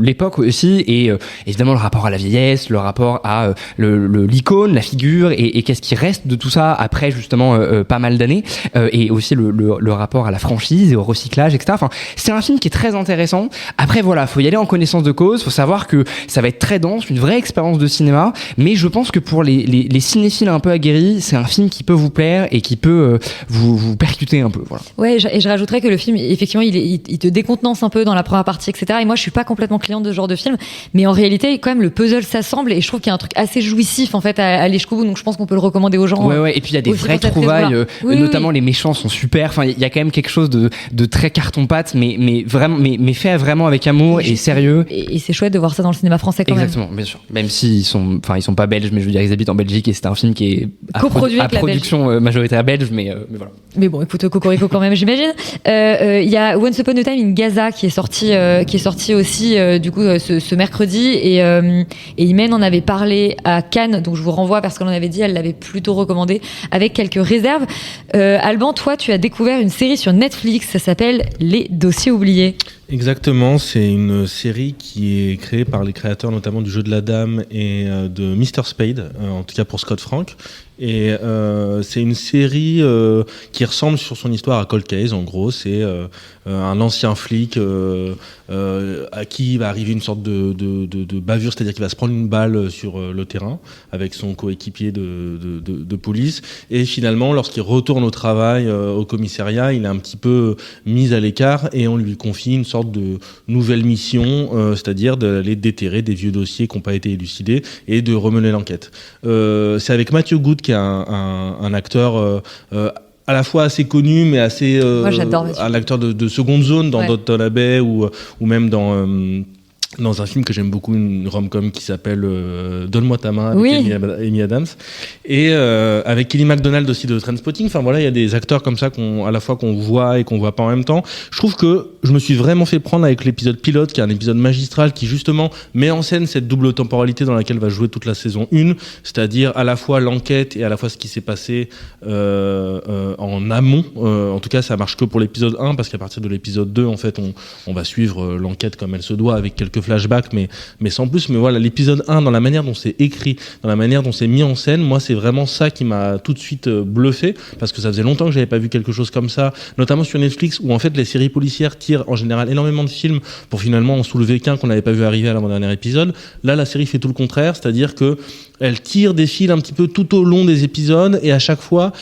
l'époque aussi et évidemment le rapport à la vieillesse, le rapport à l'icône, la figure et qu'est-ce qui reste de tout ça après justement pas mal d'années et aussi le rapport à la franchise et au recyclage, etc. Enfin, c'est un film qui est très intéressant. Après, voilà, faut y aller en connaissance de cause. Faut savoir que ça va être très dense, une vraie expérience de cinéma. Mais je pense que pour les cinéphiles un peu aguerris, c'est un film qui peut vous plaire et qui peut vous percuter un peu. Voilà. Ouais, et je rajouterais que le film, effectivement, il te décontenance un peu dans la première partie, etc. Et moi, je suis pas complètement cliente de ce genre de film. Mais en réalité, quand même, le puzzle s'assemble et je trouve qu'il y a un truc assez jouissif, en fait, à aller jusqu'au bout. Donc, je pense qu'on peut le recommander aux gens. Ouais. Et puis, il y a des vraies trouvailles. Notamment, les méchants sont super. Enfin, il y a quand même quelque chose de très carton-pâte, mais fait vraiment avec amour et sérieux. Et c'est chouette de voir ça dans le cinéma français quand même. Exactement, bien sûr. Même s'ils sont pas belges, mais je veux dire, ils habitent en Belgique et c'est un film qui est à production majoritaire belge, mais voilà. Mais bon, écoute, cocorico quand même, j'imagine. Il y a Once Upon a Time in Gaza qui est sorti aussi du coup ce mercredi et Imen en avait parlé à Cannes, donc je vous renvoie parce qu'elle en avait dit, elle l'avait plutôt recommandé avec quelques réserves. Alban, toi, tu as découvert une série sur Netflix, ça s'appelle Les Dossiers oubliés. Exactement, c'est une série qui est créée par les créateurs notamment du Jeu de la Dame et de Mr. Spade, en tout cas pour Scott Frank. Et c'est une série qui ressemble sur son histoire à Cold Case. En gros, c'est un ancien flic à qui va arriver une sorte de bavure, c'est-à-dire qu'il va se prendre une balle sur le terrain avec son coéquipier de police. Et finalement, lorsqu'il retourne au travail au commissariat, il est un petit peu mis à l'écart et on lui confie une sorte de nouvelle mission, c'est-à-dire d'aller déterrer des vieux dossiers qui n'ont pas été élucidés et de remener l'enquête. C'est avec Matthew Good, qui est un acteur à la fois assez connu, mais assez Moi, j'adore un acteur de seconde zone dans Downton Abbey ou même dans un film que j'aime beaucoup, une rom-com qui s'appelle Donne-moi ta main avec Amy Adams, et avec Kelly MacDonald aussi de Trainspotting. Enfin voilà, il y a des acteurs comme ça à la fois qu'on voit et qu'on voit pas en même temps. Je trouve que je me suis vraiment fait prendre avec l'épisode pilote, qui est un épisode magistral qui justement met en scène cette double temporalité dans laquelle va jouer toute la saison 1, c'est-à-dire à la fois l'enquête et à la fois ce qui s'est passé en amont. En tout cas, ça marche que pour l'épisode 1, parce qu'à partir de l'épisode 2, en fait, on va suivre l'enquête comme elle se doit, avec quelques flashbacks, mais sans plus. Mais voilà, l'épisode 1, dans la manière dont c'est écrit, dans la manière dont c'est mis en scène, moi, c'est vraiment ça qui m'a tout de suite bluffé, parce que ça faisait longtemps que j'avais pas vu quelque chose comme ça, notamment sur Netflix, où en fait les séries policières tirent en général énormément de films pour finalement en soulever qu'un qu'on n'avait pas vu arriver à l'avant-dernier épisode. Là, la série fait tout le contraire, c'est-à-dire que elle tire des fils un petit peu tout au long des épisodes, et à chaque fois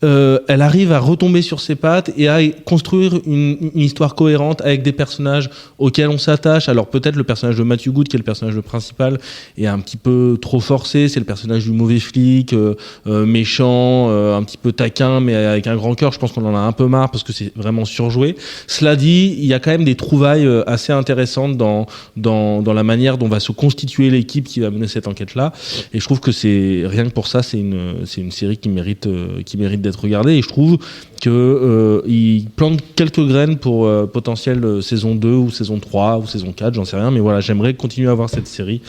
elle arrive à retomber sur ses pattes et à construire une histoire cohérente avec des personnages auxquels on s'attache. Alors peut-être le personnage de Matthew Good, qui est le personnage principal, est un petit peu trop forcé. C'est le personnage du mauvais flic, méchant, un petit peu taquin, mais avec un grand cœur. Je pense qu'on en a un peu marre parce que c'est vraiment surjoué. Cela dit, il y a quand même des trouvailles assez intéressantes dans la manière dont va se constituer l'équipe qui va mener cette enquête-là. Et je trouve que c'est rien que pour ça, c'est une série qui mérite d'être regardée, et je trouve que il plante quelques graines pour potentielle saison 2 ou saison 3 ou saison 4, j'en sais rien, mais voilà, j'aimerais continuer à voir cette série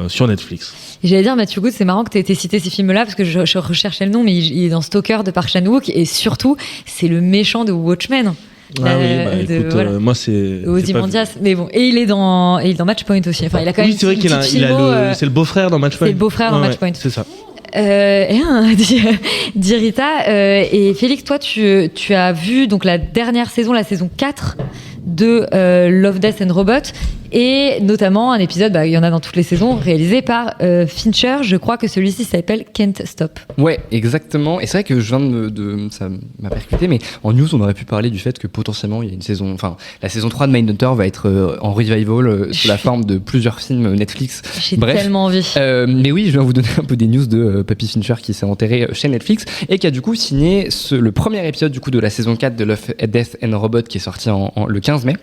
sur Netflix. Et j'allais dire, Matthew Good, c'est marrant que tu aies cité ces films-là, parce que je recherchais le nom, mais il est dans Stalker de Park Chan-wook, et surtout, c'est le méchant de Watchmen. Écoute, moi c'est Ozymandias, mais bon, et il est dans Matchpoint aussi. Enfin, il a quand même. Oui, c'est vrai qu'il c'est le beau-frère dans Matchpoint. C'est le beau-frère dans Matchpoint. C'est ça. Dit Rita, et Félix, toi tu as vu donc la dernière saison, la saison 4 de Love, Death and Robots, et notamment un épisode, il y en a dans toutes les saisons, réalisé par Fincher. Je crois que celui-ci s'appelle Can't Stop. Ouais, exactement. Et c'est vrai que je viens ça m'a percuté, mais en news on aurait pu parler du fait que potentiellement il y a une saison, enfin la saison 3 de Mindhunter va être en revival sous la forme de plusieurs films Netflix. J'ai tellement envie. Mais oui, je viens vous donner un peu des news de Papy Fincher, qui s'est enterré chez Netflix et qui a du coup signé le premier épisode du coup de la saison 4 de Love, Death and Robots, qui est sorti le 15 mai.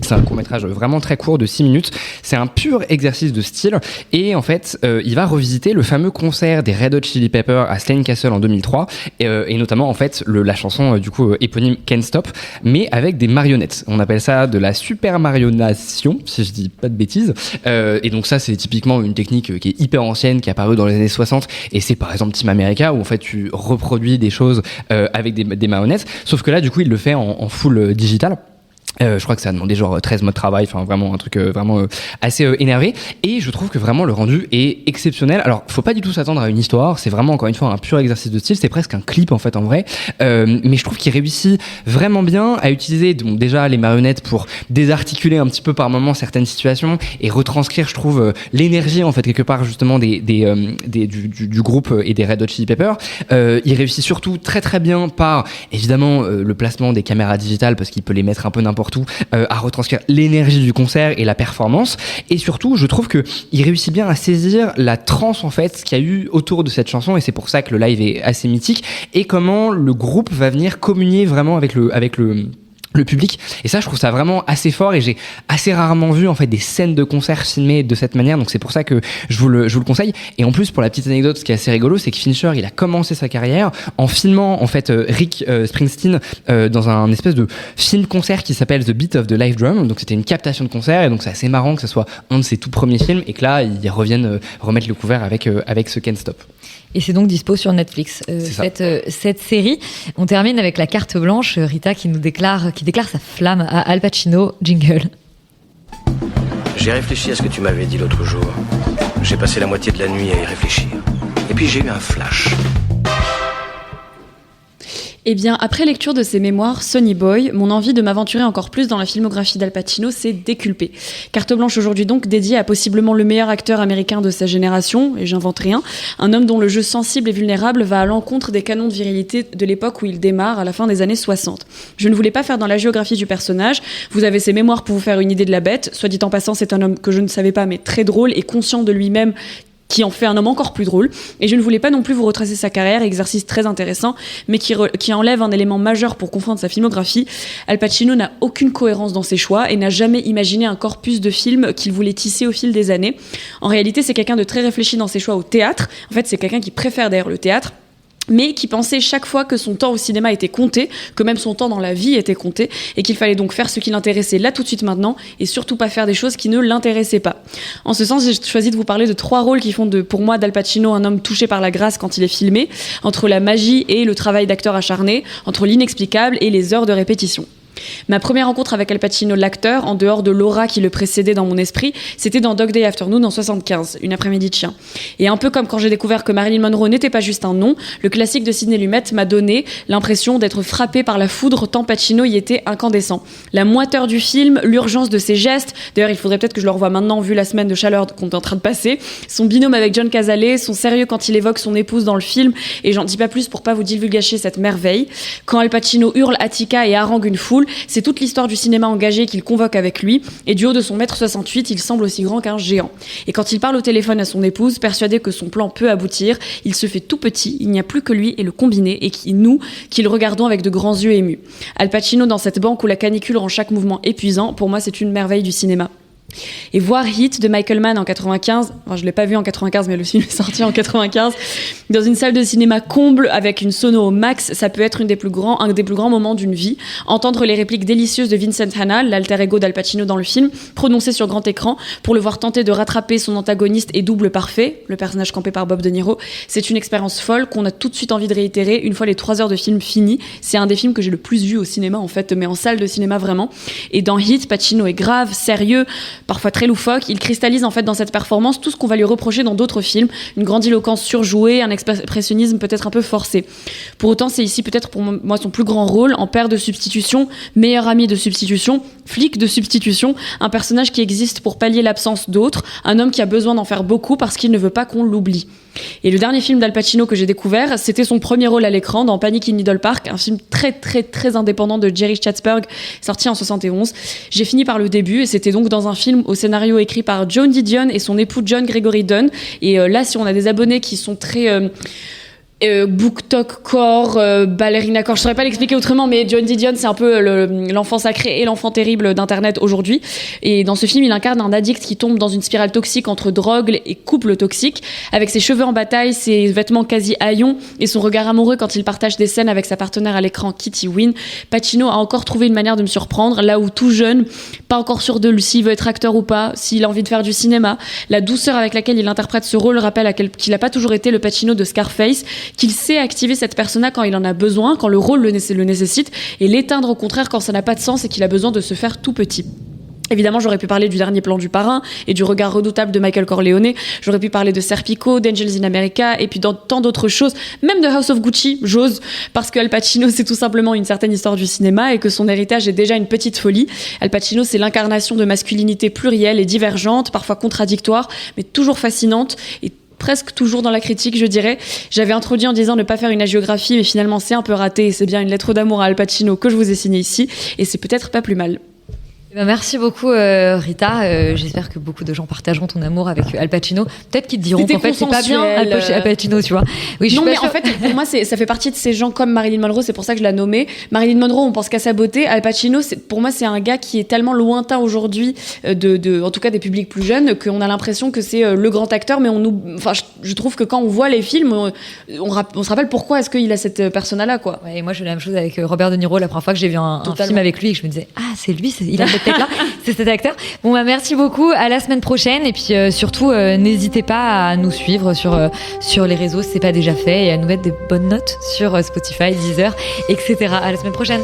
C'est un court-métrage vraiment très court de 6 minutes. C'est un pur exercice de style. Et en fait, il va revisiter le fameux concert des Red Hot Chili Peppers à Slane Castle en 2003. Et notamment, en fait, la chanson, du coup, éponyme Can't Stop, mais avec des marionnettes. On appelle ça de la super marionnation, si je dis pas de bêtises. Et donc ça, c'est typiquement une technique qui est hyper ancienne, qui est apparue dans les années 60. Et c'est par exemple Team America, où en fait, tu reproduis des choses avec des marionnettes. Sauf que là, du coup, il le fait en full digital. Je crois que ça a demandé genre 13 mois de travail, enfin vraiment un truc vraiment assez énervé, et je trouve que vraiment le rendu est exceptionnel. Alors faut pas du tout s'attendre à une histoire, c'est vraiment encore une fois un pur exercice de style, c'est presque un clip en fait en vrai, mais je trouve qu'il réussit vraiment bien à utiliser donc déjà les marionnettes pour désarticuler un petit peu par moments certaines situations et retranscrire, je trouve, l'énergie en fait quelque part justement du groupe et des Red Hot Chili Peppers. Il réussit surtout très très bien par évidemment le placement des caméras digitales, parce qu'il peut les mettre un peu n'importe où, à retranscrire l'énergie du concert et la performance. Et surtout, je trouve que il réussit bien à saisir la transe en fait qu'il y a eu autour de cette chanson, et c'est pour ça que le live est assez mythique, et comment le groupe va venir communier vraiment avec le public. Et ça, je trouve ça vraiment assez fort, et j'ai assez rarement vu en fait des scènes de concert filmées de cette manière, donc c'est pour ça que je vous le conseille. Et en plus, pour la petite anecdote, ce qui est assez rigolo, c'est que Fincher, il a commencé sa carrière en filmant en fait Rick Springsteen dans un espèce de film concert qui s'appelle The Beat of the Live Drum. Donc c'était une captation de concert, et donc c'est assez marrant que ce soit un de ses tout premiers films, et que là ils reviennent remettre le couvert avec ce Can't Stop. Et c'est donc dispo sur Netflix, cette série. On termine avec la carte blanche, Rita qui nous déclare sa flamme à Al Pacino. Jingle. J'ai réfléchi à ce que tu m'avais dit l'autre jour. J'ai passé la moitié de la nuit à y réfléchir. Et puis j'ai eu un flash. Eh bien, après lecture de ses mémoires Sonny Boy, mon envie de m'aventurer encore plus dans la filmographie d'Al Pacino s'est déculpée. Carte blanche aujourd'hui donc dédiée à possiblement le meilleur acteur américain de sa génération, et j'invente rien, un homme dont le jeu sensible et vulnérable va à l'encontre des canons de virilité de l'époque où il démarre à la fin des années 60. Je ne voulais pas faire dans la géographie du personnage, vous avez ses mémoires pour vous faire une idée de la bête, soit dit en passant c'est un homme que je ne savais pas mais très drôle et conscient de lui-même, qui en fait un homme encore plus drôle. Et je ne voulais pas non plus vous retracer sa carrière, exercice très intéressant, mais qui enlève un élément majeur pour confondre sa filmographie. Al Pacino n'a aucune cohérence dans ses choix et n'a jamais imaginé un corpus de films qu'il voulait tisser au fil des années. En réalité, c'est quelqu'un de très réfléchi dans ses choix au théâtre. En fait, c'est quelqu'un qui préfère d'ailleurs le théâtre, mais qui pensait chaque fois que son temps au cinéma était compté, que même son temps dans la vie était compté, et qu'il fallait donc faire ce qui l'intéressait là tout de suite maintenant, et surtout pas faire des choses qui ne l'intéressaient pas. En ce sens, j'ai choisi de vous parler de 3 rôles qui font pour moi d'Al Pacino un homme touché par la grâce quand il est filmé, entre la magie et le travail d'acteur acharné, entre l'inexplicable et les heures de répétition. Ma première rencontre avec Al Pacino, l'acteur, en dehors de l'aura qui le précédait dans mon esprit, c'était dans Dog Day Afternoon en 75, une après-midi de chien. Et un peu comme quand j'ai découvert que Marilyn Monroe n'était pas juste un nom, le classique de Sidney Lumet m'a donné l'impression d'être frappé par la foudre tant Pacino y était incandescent. La moiteur du film, l'urgence de ses gestes, d'ailleurs il faudrait peut-être que je le revoie maintenant vu la semaine de chaleur qu'on est en train de passer, son binôme avec John Cazale, son sérieux quand il évoque son épouse dans le film, et j'en dis pas plus pour pas vous divulgacher cette merveille. Quand Al Pacino hurle Attica et harangue une foule, c'est toute l'histoire du cinéma engagé qu'il convoque avec lui, et du haut de son 1m68, il semble aussi grand qu'un géant. Et quand il parle au téléphone à son épouse, persuadé que son plan peut aboutir, il se fait tout petit, il n'y a plus que lui et le combiné, et nous, qui le regardons avec de grands yeux émus. Al Pacino dans cette banque où la canicule rend chaque mouvement épuisant, pour moi c'est une merveille du cinéma. Et voir Heat de Michael Mann en 95, enfin, je l'ai pas vu en 95 mais le film est sorti en 95, dans une salle de cinéma comble avec une sono au max, ça peut être un des plus grands moments d'une vie. Entendre les répliques délicieuses de Vincent Hanna, l'alter ego d'Al Pacino dans le film, prononcées sur grand écran, pour le voir tenter de rattraper son antagoniste et double parfait, le personnage campé par Bob De Niro, c'est une expérience folle qu'on a tout de suite envie de réitérer une fois les 3 heures de film finies. C'est un des films que j'ai le plus vu au cinéma en fait, mais en salle de cinéma vraiment. Et dans Heat, Pacino est grave, sérieux, parfois très loufoque, il cristallise en fait dans cette performance tout ce qu'on va lui reprocher dans d'autres films, une grandiloquence surjouée, un expressionnisme peut-être un peu forcé. Pour autant, c'est ici peut-être pour moi son plus grand rôle, en père de substitution, meilleur ami de substitution, flic de substitution, un personnage qui existe pour pallier l'absence d'autres, un homme qui a besoin d'en faire beaucoup parce qu'il ne veut pas qu'on l'oublie. Et le dernier film d'Al Pacino que j'ai découvert, c'était son premier rôle à l'écran dans Panic in Needle Park, un film très très très indépendant de Jerry Chatsberg, sorti en 71. J'ai fini par le début et c'était donc dans un film au scénario écrit par Joan Didion et son époux John Gregory Dunn. Et là, si on a des abonnés qui sont très BookTok Core, Ballerina Core, je saurais pas l'expliquer autrement, mais Joan Didion c'est un peu l'enfant sacré et l'enfant terrible d'internet aujourd'hui, et dans ce film il incarne un addict qui tombe dans une spirale toxique entre drogue et couple toxique, avec ses cheveux en bataille, ses vêtements quasi haillons et son regard amoureux quand il partage des scènes avec sa partenaire à l'écran Kitty Wynn. Pacino a encore trouvé une manière de me surprendre, là où tout jeune, pas encore sûr de lui s'il veut être acteur ou pas, s'il a envie de faire du cinéma, la douceur avec laquelle il interprète ce rôle rappelle qu'il a pas toujours été le Pacino de Scarface, qu'il sait activer cette persona quand il en a besoin, quand le rôle le nécessite, et l'éteindre au contraire quand ça n'a pas de sens et qu'il a besoin de se faire tout petit. Évidemment, j'aurais pu parler du dernier plan du parrain et du regard redoutable de Michael Corleone. J'aurais pu parler de Serpico, d'Angels in America et puis dans tant d'autres choses, même de House of Gucci, j'ose, parce que Al Pacino, c'est tout simplement une certaine histoire du cinéma et que son héritage est déjà une petite folie. Al Pacino, c'est l'incarnation de masculinité plurielle et divergente, parfois contradictoire, mais toujours fascinante et presque toujours dans la critique, je dirais. J'avais introduit en disant ne pas faire une hagiographie, mais finalement c'est un peu raté et c'est bien une lettre d'amour à Al Pacino que je vous ai signée ici et c'est peut-être pas plus mal. Merci beaucoup Rita, j'espère que beaucoup de gens partageront ton amour avec Al Pacino. Peut-être qu'ils te diront qu'en fait c'est pas bien Al Pacino, tu vois. Oui, non mais en fait pour moi ça fait partie de ces gens comme Marilyn Monroe, c'est pour ça que je l'ai nommé. Marilyn Monroe, on pense qu'à sa beauté. Al Pacino, pour moi c'est un gars qui est tellement lointain aujourd'hui en tout cas des publics plus jeunes, qu'on a l'impression que c'est le grand acteur, mais je trouve que quand on voit les films, on se rappelle pourquoi est-ce qu'il a cette persona-là, quoi. Ouais, et moi j'ai la même chose avec Robert De Niro, la première fois que j'ai vu un film avec lui et que je me disais c'est lui, il a cette tête-là, c'est cet acteur. Bon merci beaucoup, à la semaine prochaine et puis surtout n'hésitez pas à nous suivre sur les réseaux si c'est pas déjà fait et à nous mettre des bonnes notes sur Spotify, Deezer, etc. À la semaine prochaine.